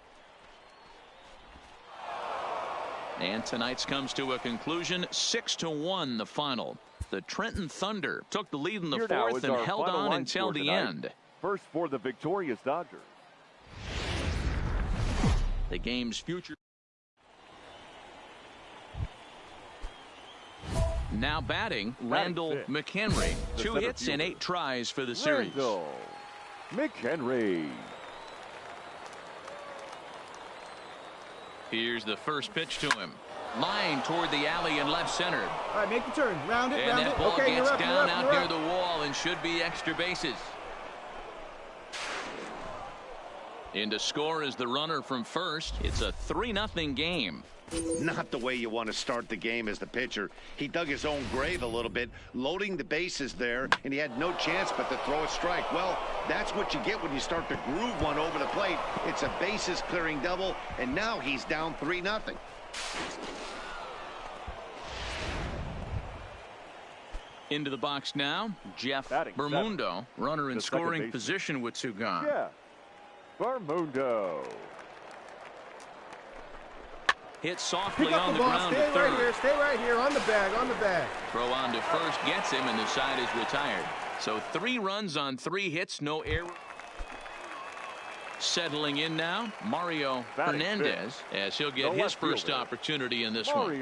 And tonight's comes to a conclusion, 6-1 the final. The Trenton Thunder took the lead in the 4th and held on until the end. First for the victorious Dodgers. The game's future. Now batting, Randall McHenry. 2 hits and 8 tries for the series. Randall McHenry. Here's the first pitch to him. Line toward the alley in left center. All right, make the turn. Round it, and round that it. ball Okay, gets you're down up, out near the wall and should be extra bases. In to score is the runner from first. It's a 3-0 game. Not the way you want to start the game as the pitcher. He dug his own grave a little bit, loading the bases there, and he had no chance but to throw a strike. Well, that's what you get when you start to groove one over the plate. It's a bases clearing double, and now he's down 3-0. Into the box now, Jeff Bermundo, runner in scoring position with 2 gone. Yeah, Bermundo. Hit softly on the ground to third. Stay right here, on the bag, Throw on to first gets him, and the side is retired. So 3 runs on 3 hits, no error. Settling in now, Mario Hernandez, as he'll get his first opportunity in this one.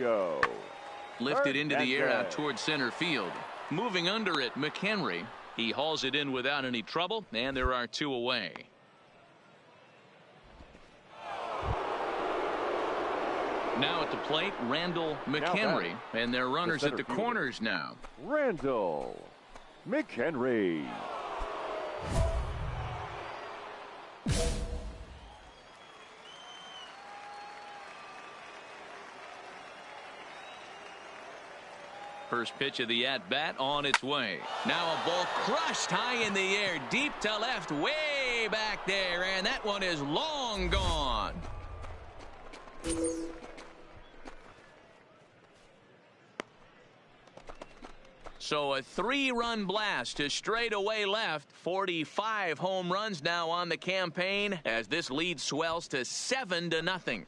Lifted into the air out towards center field. Moving under it, McHenry. He hauls it in without any trouble, and there are 2 away. Now at the plate, Randall McHenry, and their runners at the corners now. Randall McHenry. First pitch of the at-bat on its way. Now a ball crushed high in the air, deep to left, way back there, and that one is long gone. So a 3-run blast to straightaway left. 45 home runs now on the campaign as this lead swells to 7-0.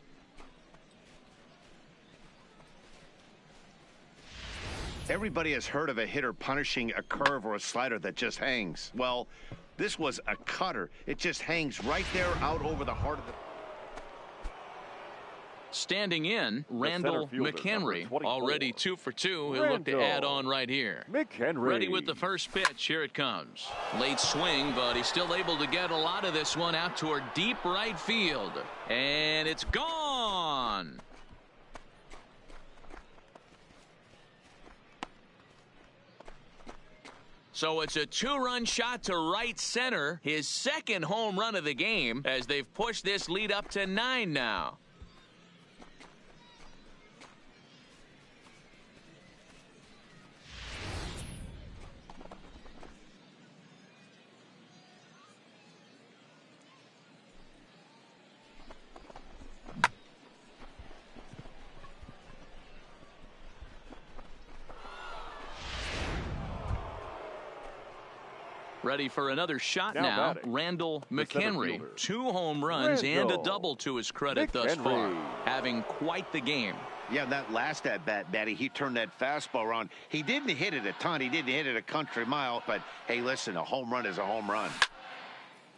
Everybody has heard of a hitter punishing a curve or a slider that just hangs. Well, this was a cutter. It just hangs right there out over the heart of the... Standing in, Randall McHenry, already 2 for 2. He'll look to add on right here. McHenry. Ready with the first pitch. Here it comes. Late swing, but he's still able to get a lot of this one out toward deep right field. And it's gone. So it's a 2-run shot to right center. His second home run of the game as they've pushed this lead up to 9 now. Ready for another shot now. Randall McHenry. 2 home runs and a double to his credit thus far. Having quite the game. Yeah, that last at-bat, Batty, he turned that fastball around. He didn't hit it a ton. He didn't hit it a country mile. But, hey, listen, a home run is a home run.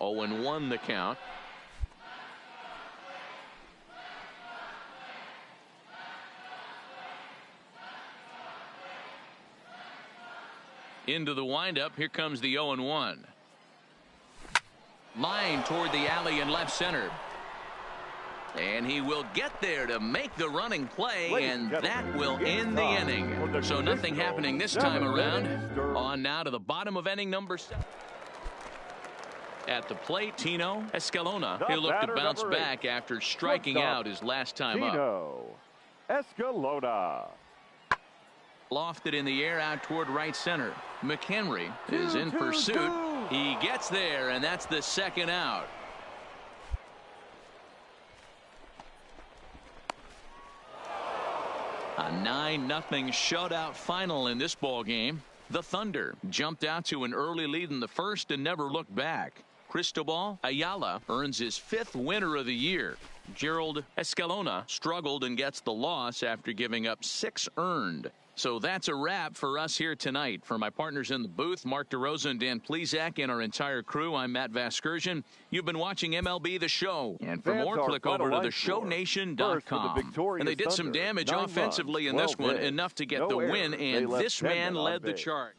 0-1 the count. Into the windup. Here comes the 0-1. Line toward the alley in left center. And he will get there to make the running play, and that will end the inning. So nothing happening this time around. On now to the bottom of inning number 7. At the plate, Tino Escalona. He'll look to bounce back after striking out his last time up. Tino Escalona. Lofted in the air out toward right center. McHenry is in pursuit. He gets there, and that's the second out. A 9-0 shutout final in this ball game. The Thunder jumped out to an early lead in the first and never looked back. Cristobal Ayala earns his 5th winner of the year. Gerald Escalona struggled and gets the loss after giving up 6 earned. So that's a wrap for us here tonight. For my partners in the booth, Mark DeRosa and Dan Plesac, and our entire crew, I'm Matt Vasgersian. You've been watching MLB The Show. And for more, click over to theshownation.com. And they did some damage offensively in this one, enough to get the win, and this man led the charge.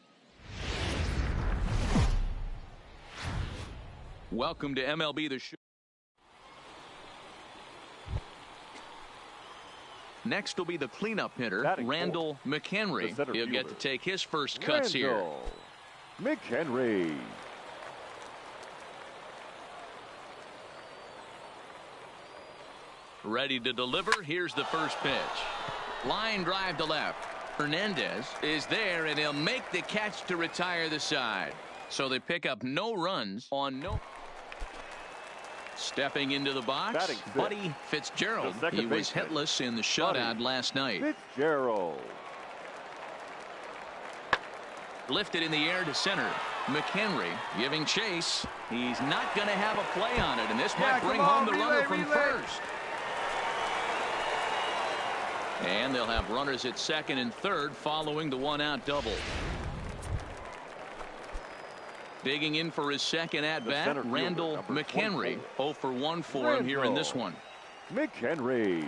Welcome to MLB The Show. Next will be the cleanup hitter, Randall McHenry. He'll get to take his first cuts here. McHenry. Ready to deliver. Here's the first pitch. Line drive to left. Hernandez is there, and he'll make the catch to retire the side. So they pick up no runs on no. Stepping into the box, Buddy Fitzgerald. He was hitless in the shutout last night. Fitzgerald. Lifted in the air to center. McHenry giving chase. He's not going to have a play on it, and this might bring home the runner from first. And they'll have runners at second and third following the 1-out double. Digging in for his second at-bat, Randall McHenry. 0 for 1 for him here in this one. McHenry.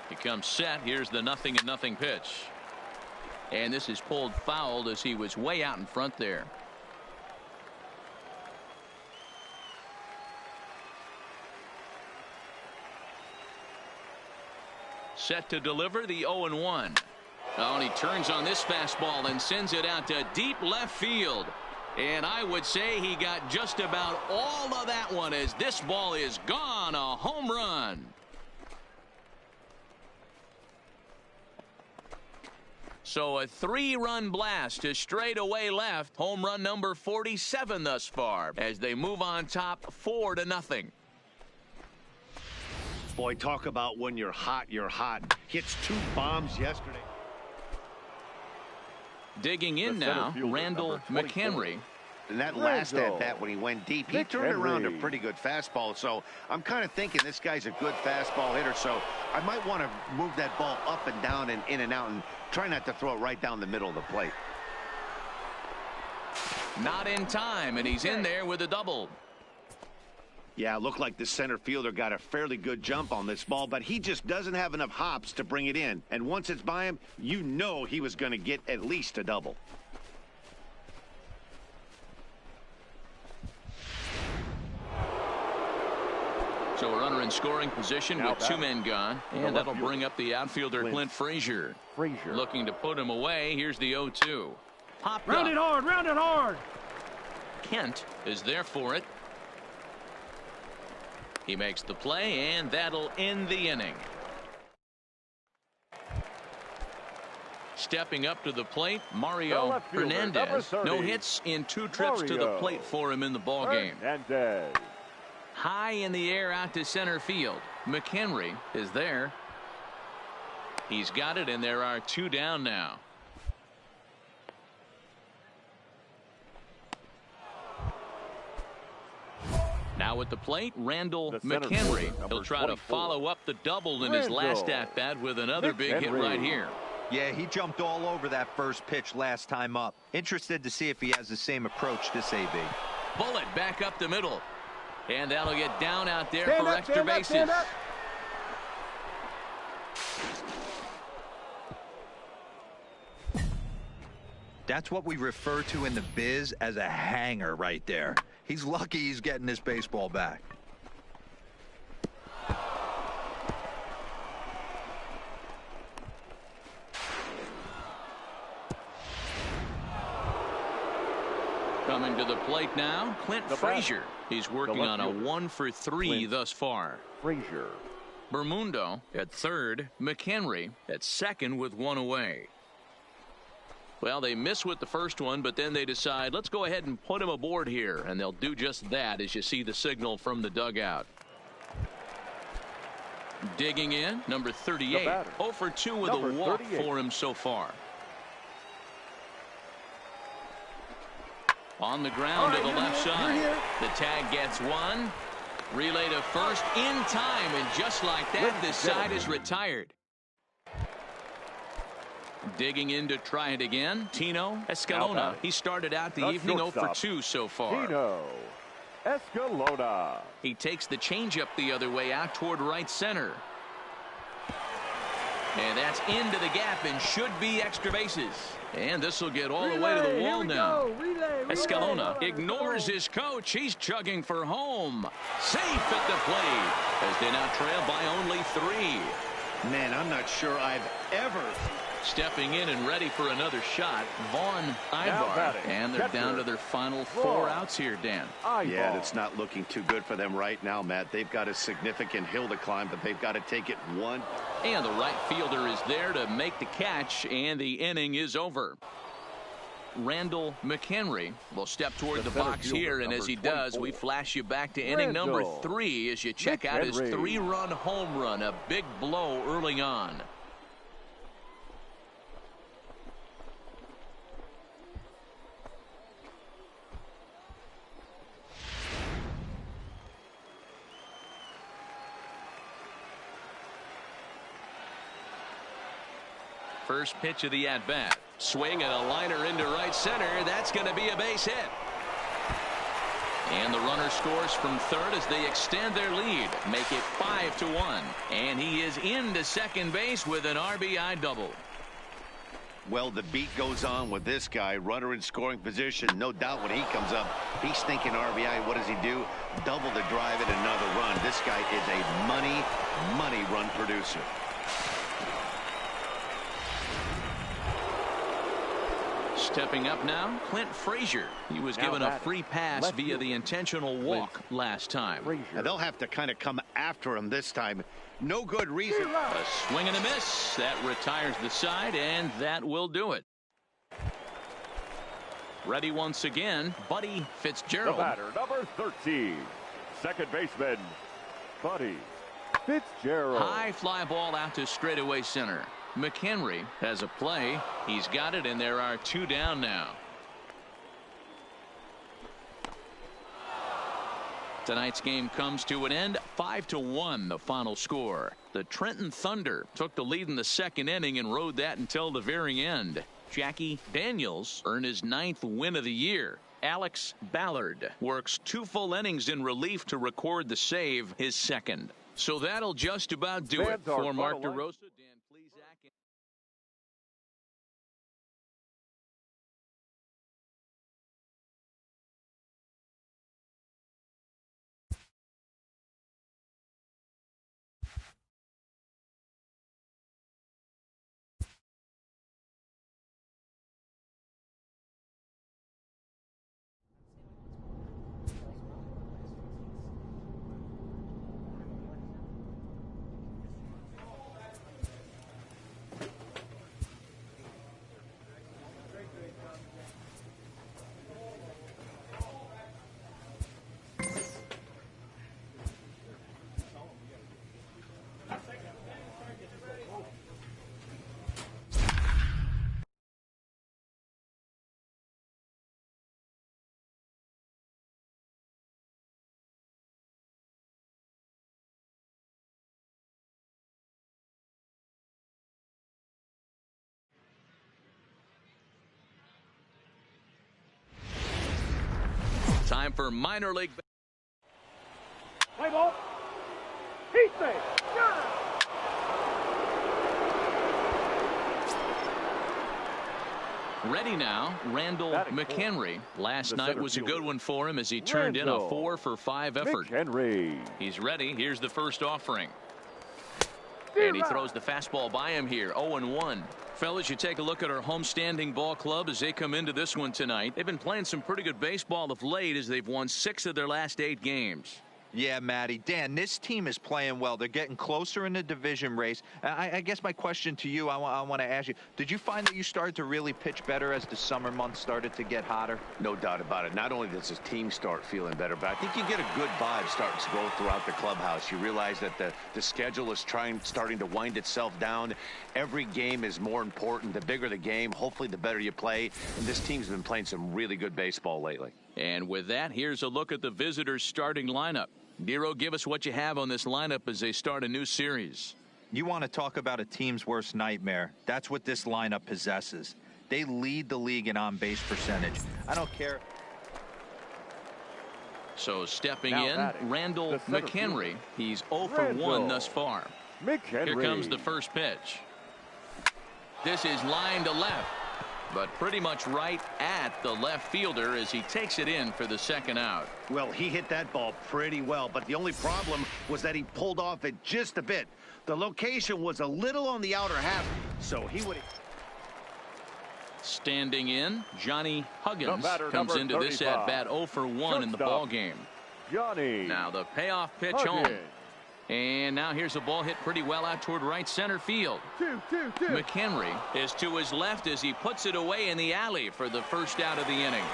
He comes set. Here's the 0-0 pitch. And this is pulled fouled as he was way out in front there. Set to deliver the 0-1. Oh, and he turns on this fastball and sends it out to deep left field. And I would say he got just about all of that one as this ball is gone. A home run. So a 3-run blast to straightaway left. Home run number 47 thus far as they move on top 4-0. Boy, talk about when you're hot, you're hot. Hits 2 bombs yesterday. Digging in now, Randall McHenry. And that last at-bat when he went deep, he turned around a pretty good fastball. So I'm kind of thinking this guy's a good fastball hitter. So I might want to move that ball up and down and in and out and try not to throw it right down the middle of the plate. Not in time, and he's in there with a double. Yeah, looked like the center fielder got a fairly good jump on this ball, but he just doesn't have enough hops to bring it in. And once it's by him, you know he was going to get at least a double. So a runner in scoring position with 2 men gone, and that'll bring up the outfielder Clint Frazier. Looking to put him away. Here's the 0-2. Popped round it hard, round it hard. Kent is there for it. He makes the play, and that'll end the inning. Stepping up to the plate, Mario Hernandez. No hits in 2 trips to the plate for him in the ballgame. High in the air out to center field. McHenry is there. He's got it, and there are 2 down now. Now at the plate, Randall McHenry. He'll try to follow up the double in his last at-bat with another big hit right here. Yeah, he jumped all over that first pitch last time up. Interested to see if he has the same approach this AB. Bullet back up the middle. And that'll get down out there for extra bases. That's what we refer to in the biz as a hanger right there. He's lucky he's getting this baseball back. Coming to the plate now, Clint Frazier. He's working on a 1-for-3 thus far. Frazier. Bermundo at third. McHenry at second with 1 away. Well, they miss with the first one, but then they decide, let's go ahead and put him aboard here. And they'll do just that as you see the signal from the dugout. Digging in, number 38. 0-for-2 with a walk for him so far. On the ground to the left side. The tag gets 1. Relay to first in time, and just like that, this side is retired. Digging in to try it again, Tino Escalona. He started out the evening 0-for-2 so far. Tino Escalona. He takes the changeup the other way out toward right center. And that's into the gap and should be extra bases. And this will get all the way to the wall now. Escalona ignores his coach. He's chugging for home. Safe at the plate as they now trail by only 3. Man, I'm not sure I've ever. Stepping in and ready for another shot, Vaughn Ibar. And they're down to their final 4 outs here, Dan. Yeah, it's not looking too good for them right now, Matt. They've got a significant hill to climb, but they've got to take it 1. And the right fielder is there to make the catch, and the inning is over. Randall McHenry will step toward the box here, and as he does, we flash you back to inning number 3 as you check out his 3-run home run, a big blow early on. First pitch of the at-bat. Swing and a liner into right center. That's going to be a base hit. And the runner scores from third as they extend their lead. Make it 5-1. And he is into second base with an RBI double. Well, the beat goes on with this guy. Runner in scoring position. No doubt when he comes up, he's thinking RBI. What does he do? Double the drive and another run. This guy is a money run producer. Stepping up now, Clint Frazier. He was given a free pass via the intentional walk last time. And they'll have to kind of come after him this time. No good reason. A swing and a miss. That retires the side, and that will do it. Ready once again, Buddy Fitzgerald. The batter, number 13, second baseman, Buddy Fitzgerald. High fly ball out to straightaway center. McHenry has a play. He's got it, and there are 2 down now. Tonight's game comes to an end. 5-1 the final score. The Trenton Thunder took the lead in the second inning and rode that until the very end. Jackie Daniels earned his 9th win of the year. Alex Ballard works 2 full innings in relief to record the save, his 2nd. So that'll just about do it for Mark DeRosa. Dan Plesac. Time for minor league. Play ball. Heat base. Ready now, Randall McHenry. Last night was a good one for him as he turned in a 4-for-5 effort. McHenry. He's ready. Here's the first offering. And he throws the fastball by him here. 0-1. Fellas, you take a look at our homestanding ball club as they come into this one tonight. They've been playing some pretty good baseball of late as they've won 6 of their last 8 games. Yeah, Matty. Dan, this team is playing well. They're getting closer in the division race. I guess my question to you, I want to ask you, did you find that you started to really pitch better as the summer months started to get hotter? No doubt about it. Not only does his team start feeling better, but I think you get a good vibe starting to go throughout the clubhouse. You realize that the schedule is starting to wind itself down. Every game is more important. The bigger the game, hopefully the better you play. And this team's been playing some really good baseball lately. And with that, here's a look at the visitors' starting lineup. Nero, give us what you have on this lineup as they start a new series. You want to talk about a team's worst nightmare. That's what this lineup possesses. They lead the league in on-base percentage. I don't care. So stepping in, Randall McHenry. He's 0-for-1 thus far. McHenry. Here comes the first pitch. This is line to left, but pretty much right at the left fielder as he takes it in for the second out. Well, he hit that ball pretty well, but the only problem was that he pulled off it just a bit. The location was a little on the outer half, so he would. Standing in, Johnny Huggins comes into 35. this at-bat 0-for-1 in the ball game. Johnny. Now the payoff pitch Huggins. home. And now here's a ball hit pretty well out toward right center field. 2-2-2. McHenry is to his left as he puts it away in the alley for the first out of the inning.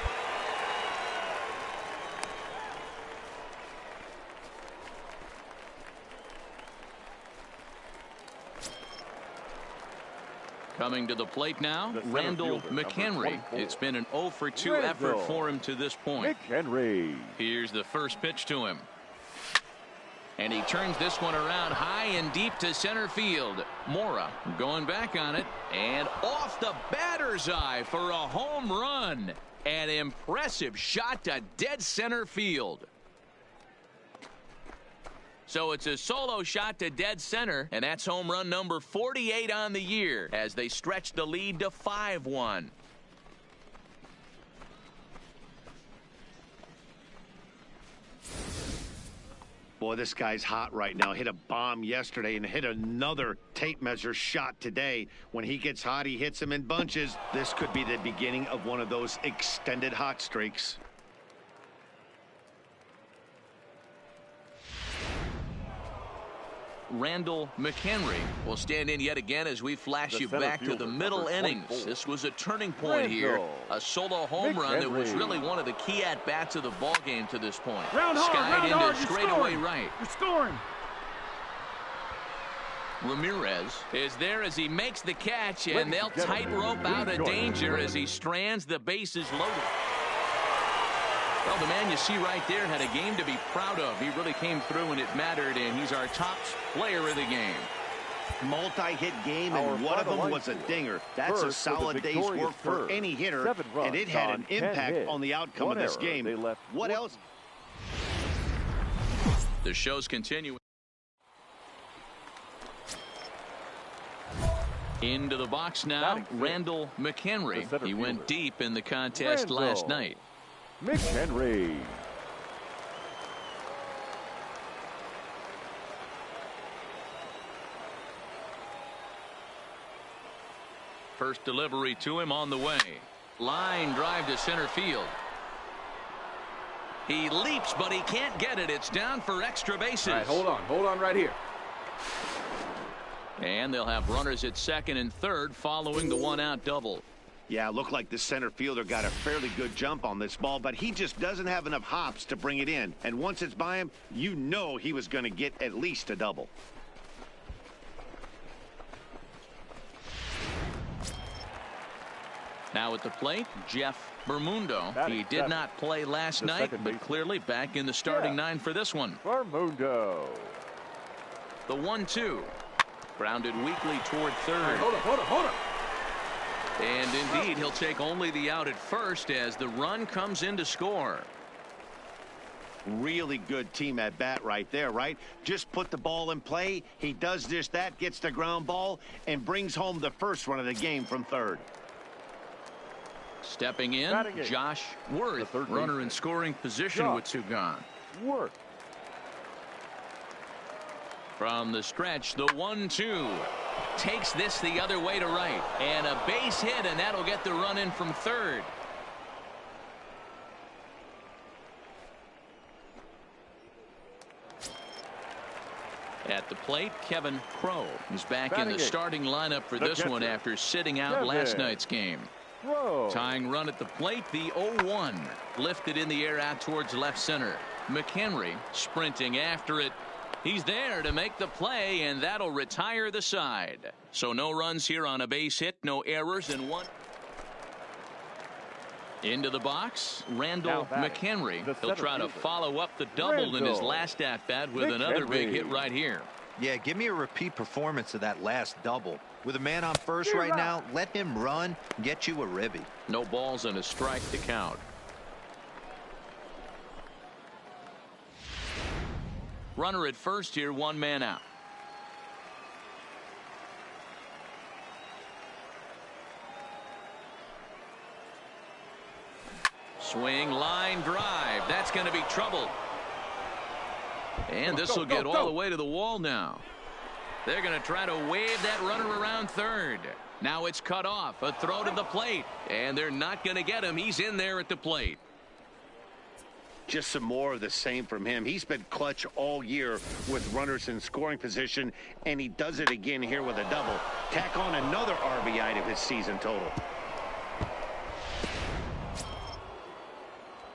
Coming to the plate now, Randall McHenry. It's been an 0-for-2 effort for him to this point. McHenry. Here's the first pitch to him. And he turns this one around high and deep to center field. Mora going back on it and off the batter's eye for a home run. An impressive shot to dead center field. So it's a solo shot to dead center, and that's home run number 48 on the year as they stretch the lead to 5-1. Boy, this guy's hot right now. Hit a bomb yesterday and hit another tape measure shot today. When he gets hot, he hits them in bunches. This could be the beginning of one of those extended hot streaks. Randall McHenry will stand in yet again as we flash you back to the middle innings. This was a turning point here. A solo home run that was really one of the key at-bats of the ball game to this point. Skied into straightaway right. You're scoring. Ramirez is there as he makes the catch, and they'll tightrope out of danger as he strands the bases loaded. Well, the man you see right there had a game to be proud of. He really came through when it mattered, and he's our top player of the game. Multi-hit game, and one of them was a dinger. That's a solid day's work for any hitter, and it had an impact on the outcome of this game. What else? The show's continuing. Into the box now, Randall McHenry. He went deep in the contest last night. McHenry. First delivery to him on the way. Line drive to center field. He leaps, but he can't get it. It's down for extra bases. All right, hold on right here. And they'll have runners at second and third following the one-out double. Yeah, it looked like the center fielder got a fairly good jump on this ball, but he just doesn't have enough hops to bring it in. And once it's by him, you know he was going to get at least a double. Now at the plate, Jeff Bermundo. He did not play last night, but clearly back in the starting nine for this one. Bermundo. The 1-2. Grounded weakly toward third. Hold up. And indeed, he'll take only the out at first as the run comes in to score. Really good team at bat right there, right? Just put the ball in play. He does just that, gets the ground ball, and brings home the first run of the game from third. Stepping in, Josh Worth, runner in scoring position with two gone. Worth. From the stretch, the 1-2 takes this the other way to right, and a base hit, and that'll get the run in from third. At the plate, Kevin Crowe is back in the starting lineup for this one after sitting out last night's game. Tying run at the plate, the 0-1 lifted in the air out towards left center. McHenry sprinting after it. He's there to make the play, and that'll retire the side. So no runs here on a base hit, no errors, and one. Into the box, Randall McHenry. He'll try to follow up the double in his last at-bat with another big hit right here. Yeah, give me a repeat performance of that last double. With a man on first right now, let him run, get you a ribby. No balls and a strike to count. Runner at first here, one man out. Swing, line drive. That's going to be trouble. And this will get all the way to the wall now. They're going to try to wave that runner around third. Now it's cut off. A throw to the plate. And they're not going to get him. He's in there at the plate. Just some more of the same from him. He's been clutch all year with runners in scoring position, and he does it again here with a double. Tack on another RBI to his season total.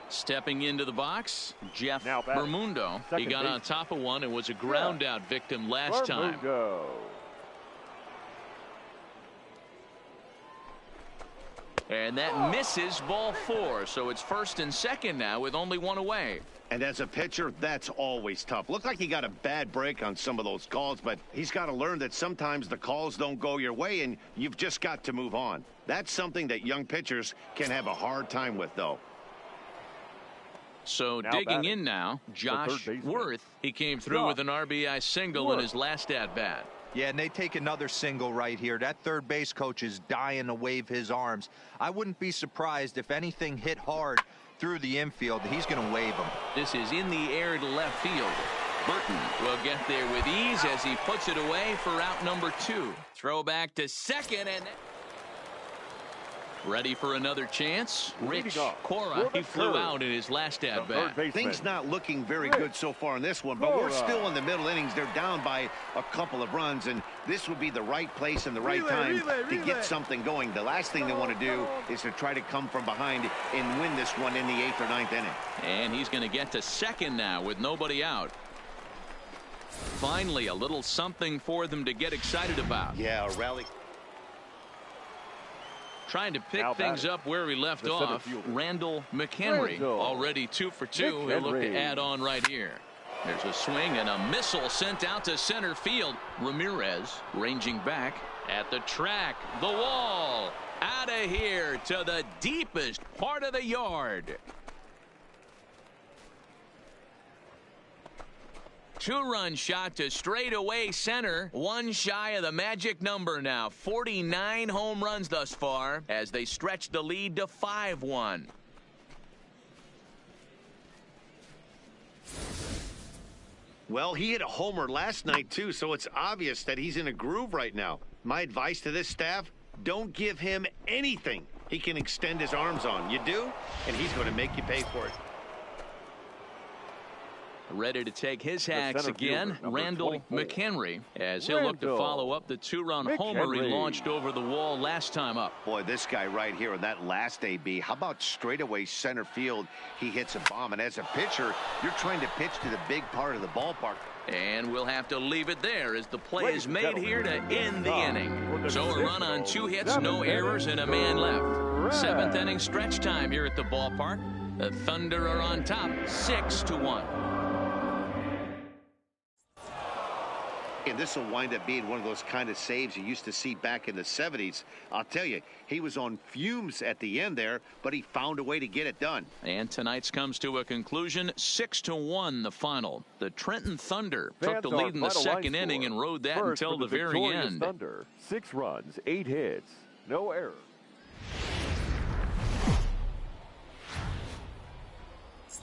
Stepping into the box, Jeff Bermundo. He got on top of one and was a ground out victim last time. And that misses ball 4, so it's first and second now with only one away. And as a pitcher, that's always tough. Looked like he got a bad break on some of those calls, but he's got to learn that sometimes the calls don't go your way, and you've just got to move on. That's something that young pitchers can have a hard time with, though. So digging in now, Josh Worth. He came through with an RBI single in his last at-bat. Yeah, and they take another single right here. That third base coach is dying to wave his arms. I wouldn't be surprised if anything hit hard through the infield. He's going to wave them. This is in the air to left field. Burton will get there with ease as he puts it away for out number 2. Throw back to second, and ready for another chance. Rich Cora, he flew out in his last at bat. Things not looking very good so far in this one, but we're still in the middle innings. They're down by a couple of runs, and this would be the right place and the right time to get something going. The last thing they want to do is to try to come from behind and win this one in the 8th or 9th inning. And he's going to get to second now with nobody out. Finally, a little something for them to get excited about. Yeah, a rally. Trying to pick things up where he left off. Randall McHenry already 2 for 2. He'll look to add on right here. There's a swing and a missile sent out to center field. Ramirez ranging back at the track. The wall. Out of here to the deepest part of the yard. 2-run shot to straightaway center. 1 shy of the magic number now. 49 home runs thus far as they stretch the lead to 5-1. Well, he hit a homer last night, too, so it's obvious that he's in a groove right now. My advice to this staff, don't give him anything he can extend his arms on. You do, and he's going to make you pay for it. Ready to take his hacks again, Randall McHenry, as he'll look to follow up the 2-run homer he launched over the wall last time up. Boy, this guy right here in that last AB, how about straightaway center field? He hits a bomb, and as a pitcher, you're trying to pitch to the big part of the ballpark. And we'll have to leave it there as the play is made here to end the inning. So a run on 2 hits, no errors, and a man left. 7th inning stretch time here at the ballpark. The Thunder are on top, 6-1. And this will wind up being one of those kind of saves you used to see back in the 70s. I'll tell you, he was on fumes at the end there, but he found a way to get it done. And tonight's comes to a conclusion, 6-1 the final. The Trenton Thunder took the lead in the 2nd inning and rode that until the very end. Thunder, 6 runs, 8 hits, no errors.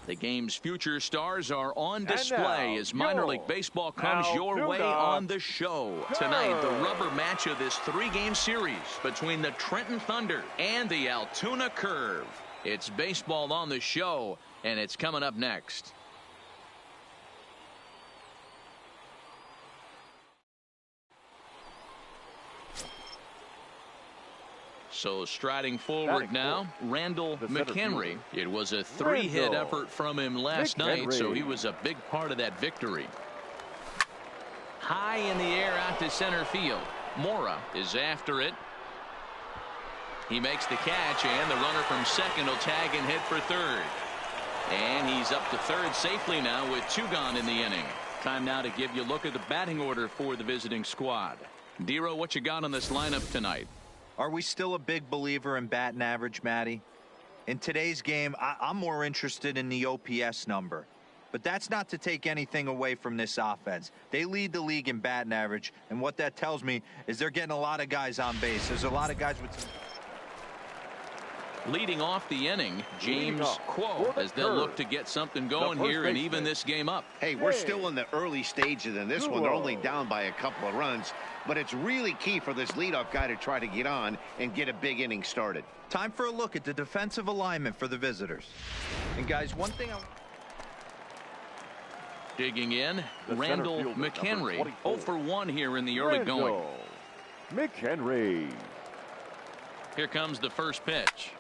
The game's future stars are on display as minor league baseball comes your way on the show. Tonight, the rubber match of this 3-game series between the Trenton Thunder and the Altoona Curve. It's baseball on the show, and it's coming up next. So striding forward now, Randall McHenry. It was a 3-hit effort from him last night, so he was a big part of that victory. High in the air out to center field. Mora is after it. He makes the catch, and the runner from second will tag and hit for third. And he's up to third safely now with 2 gone in the inning. Time now to give you a look at the batting order for the visiting squad. Dero, what you got on this lineup tonight? Are we still a big believer in batting average, Matty? In today's game, I'm more interested in the OPS number. But that's not to take anything away from this offense. They lead the league in batting average, and what that tells me is they're getting a lot of guys on base. There's a lot of guys with some... Leading off the inning, James Quo, as they'll look to get something going here and even this game up. Hey, we're still in the early stages in this one. They're only down by a couple of runs, but it's really key for this leadoff guy to try to get on and get a big inning started. Time for a look at the defensive alignment for the visitors. And guys, one thing digging in, Randall McHenry, 0 for 1 here in the early going. McHenry. Here comes the first pitch.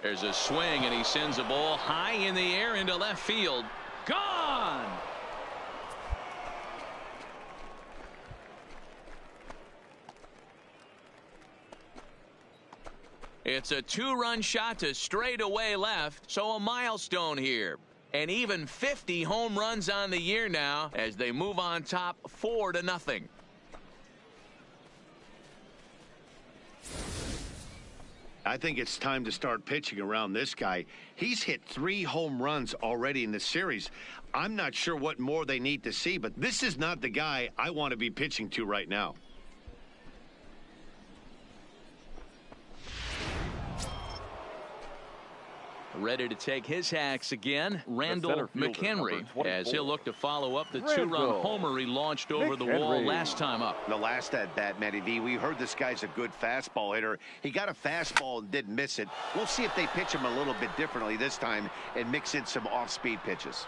There's a swing, and he sends a ball high in the air into left field. Gone! It's a 2-run shot to straightaway left, so a milestone here. And even 50 home runs on the year now as they move on top 4-0. I think it's time to start pitching around this guy. He's hit 3 home runs already in the series. I'm not sure what more they need to see, but this is not the guy I want to be pitching to right now. ready to take his hacks again. Randall McHenry, as he'll look to follow up the two-run homer he launched over the wall last time up. The last at-bat, Matty V, we heard this guy's a good fastball hitter. He got a fastball and didn't miss it. We'll see if they pitch him a little bit differently this time and mix in some off-speed pitches.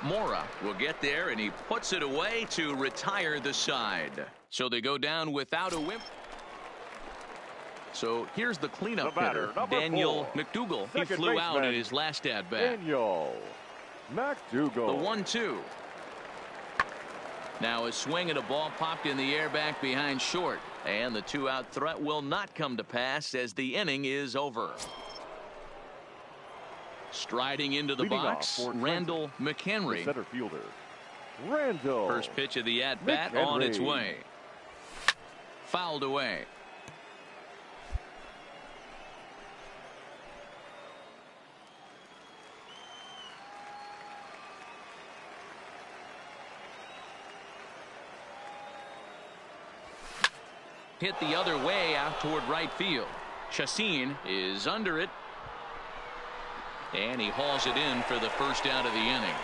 Mora will get there, and he puts it away to retire the side. So they go down without a whip. So here's the cleanup hitter, Daniel McDougal. He flew out in his last at-bat. Daniel McDougal. The 1-2. Now a swing and a ball popped in the air back behind short. And the two-out threat will not come to pass as the inning is over. Striding into the box, Randall McHenry. Center fielder, Randall. First pitch of the at-bat on its way. Fouled away. Hit the other way out toward right field. Chassin is under it. And he hauls it in for the first out of the inning.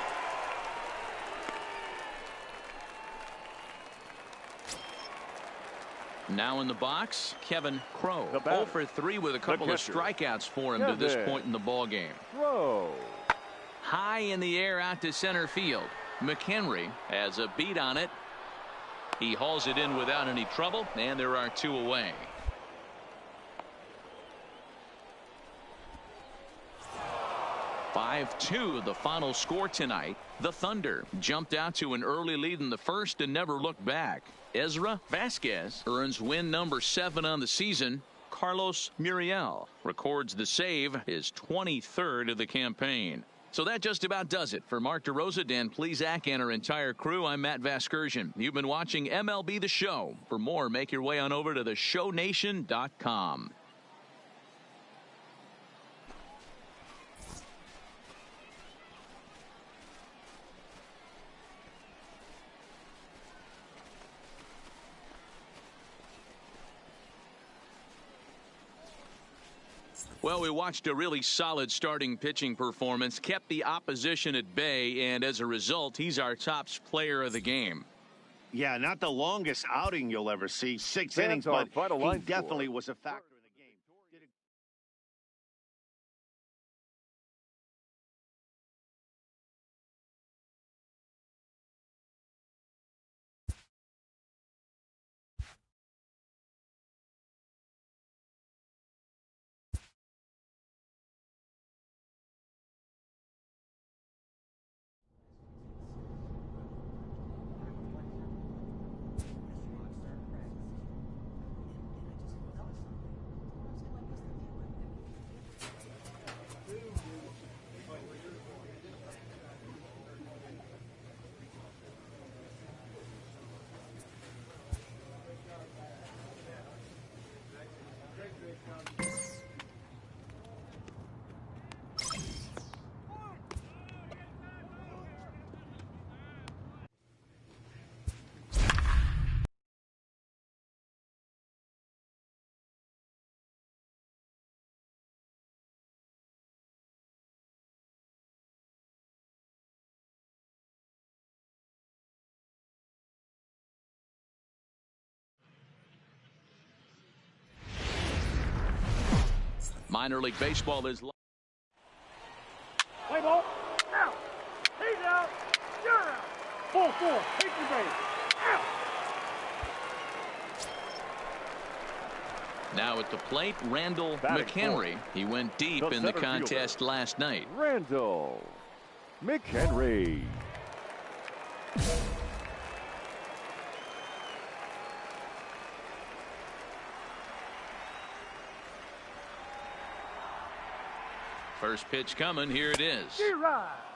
Now in the box, Kevin Crowe. 0 for 3 with a couple of strikeouts for him to this point in the ball game. Crowe. High in the air out to center field. McHenry has a beat on it. He hauls it in without any trouble, and there are 2 away. (5-2) the final score tonight. The Thunder jumped out to an early lead in the first and never looked back. Ezra Vasquez earns win number 7 on the season. Carlos Muriel records the save, his 23rd of the campaign. So that just about does it. For Mark DeRosa, Dan Plesac, and our entire crew, I'm Matt Vasgersian. You've been watching MLB The Show. For more, make your way on over to theshownation.com. Well, we watched a really solid starting pitching performance, kept the opposition at bay, and as a result, he's our top player of the game. Yeah, not the longest outing you'll ever see, 6 innings, but he definitely was a factor. Minor League Baseball is... Play ball. Out. He's out. You're out. 4-4. Take your base. Out. Now at the plate, Randall McHenry. He went deep in the contest last night. Randall McHenry. First pitch coming. Here it is.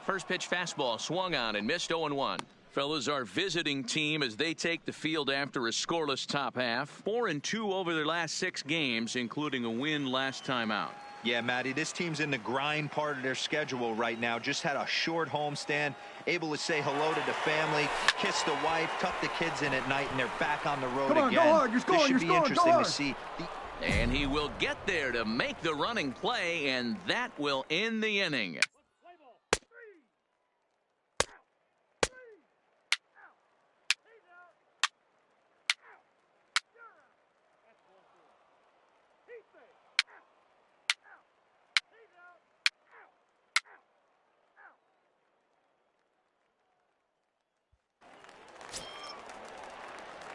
First pitch fastball swung on and missed. 0-1. Fellas, our visiting team as they take the field after a scoreless top half. 4-2 over their last 6 games, including a win last time out. Yeah, Matty, this team's in the grind part of their schedule right now. Just had a short homestand, able to say hello to the family, kiss the wife, tuck the kids in at night, and they're back on the road again. Go hard. You're scoring. This should be interesting to see. And he will get there to make the running play, and that will end the inning.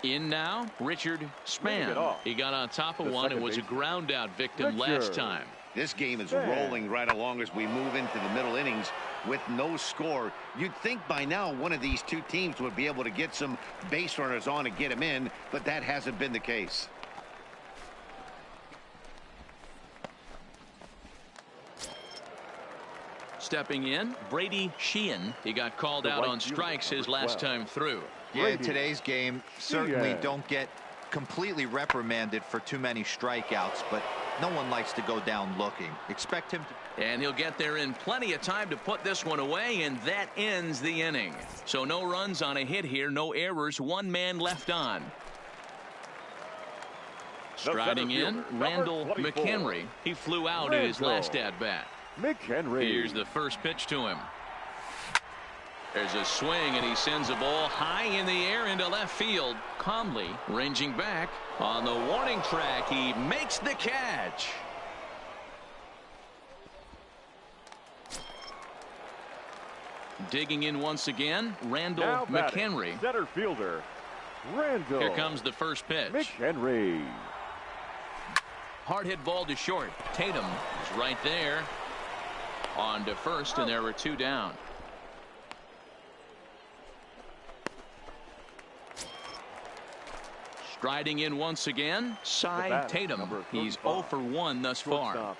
In now, Richard Spann. He got on top of one and was a ground out victim last time. This game is rolling right along as we move into the middle innings with no score. You'd think by now one of these two teams would be able to get some base runners on and get them in, but that hasn't been the case. Stepping in, Brady Sheehan. He got called out on strikes his last time through. Yeah, in today's game, certainly don't get completely reprimanded for too many strikeouts, but no one likes to go down looking. Expect him to. And he'll get there in plenty of time to put this one away, and that ends the inning. So no runs on a hit here, no errors, one man left on. Striding in, Randall McHenry. He flew out in his last at-bat. Here's the first pitch to him. There's a swing, and he sends a ball high in the air into left field. Calmly ranging back on the warning track. He makes the catch. Digging in once again, Randall McHenry. Center fielder, Randall. Here comes the first pitch. McHenry. Hard hit ball to short. Tatum is right there. On to first, and there were two down. Striding in once again, Cy Tatum. He's 0 for 1 thus far.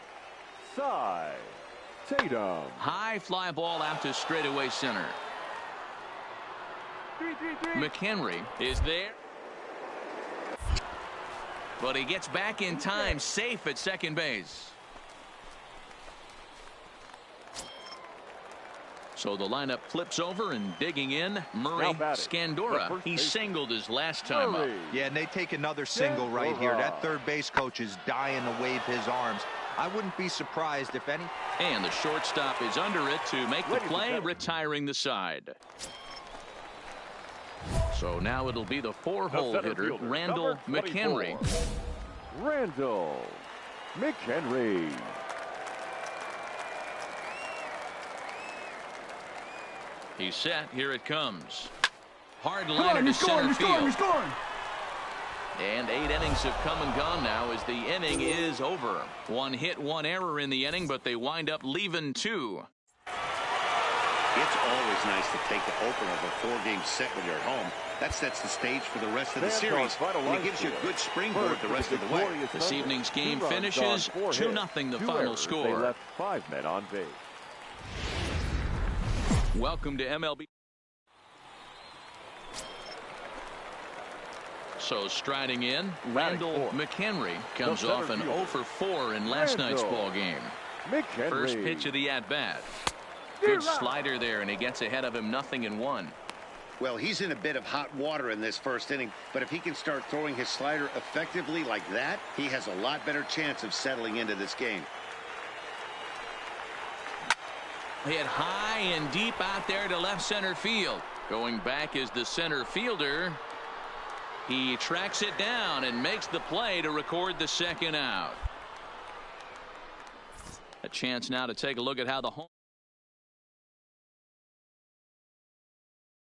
Cy Tatum. High fly ball out to straightaway center. McHenry is there. But he gets back in time, safe at second base. So the lineup flips over, and digging in, Murray Scandora. He singled his last time up. Yeah, and they take another single right here. That third base coach is dying to wave his arms. I wouldn't be surprised if any. And the shortstop is under it to make the play, retiring the side. So now it'll be the four-hole hitter, Randall McHenry. Randall McHenry. He's set. Here it comes. Hard line to center field. And 8 innings have come and gone now as the inning is over. 1 hit, 1 error in the inning, but they wind up leaving 2. It's always nice to take the opener of a 4-game set when you're at home. That sets the stage for the rest of the series, and it gives you a good springboard the rest of the way. This evening's game finishes 2-0 the final score. They left 5 men on base. Welcome to MLB. So striding in, Randall McHenry comes off an 0 for 4 in last night's ball game. First pitch of the at-bat. Good slider there, and he gets ahead of him 0-1. Well, he's in a bit of hot water in this first inning, but if he can start throwing his slider effectively like that, he has a lot better chance of settling into this game. Hit high and deep out there to left center field. Going back is the center fielder. He tracks it down and makes the play to record the second out. A chance now to take a look at how the home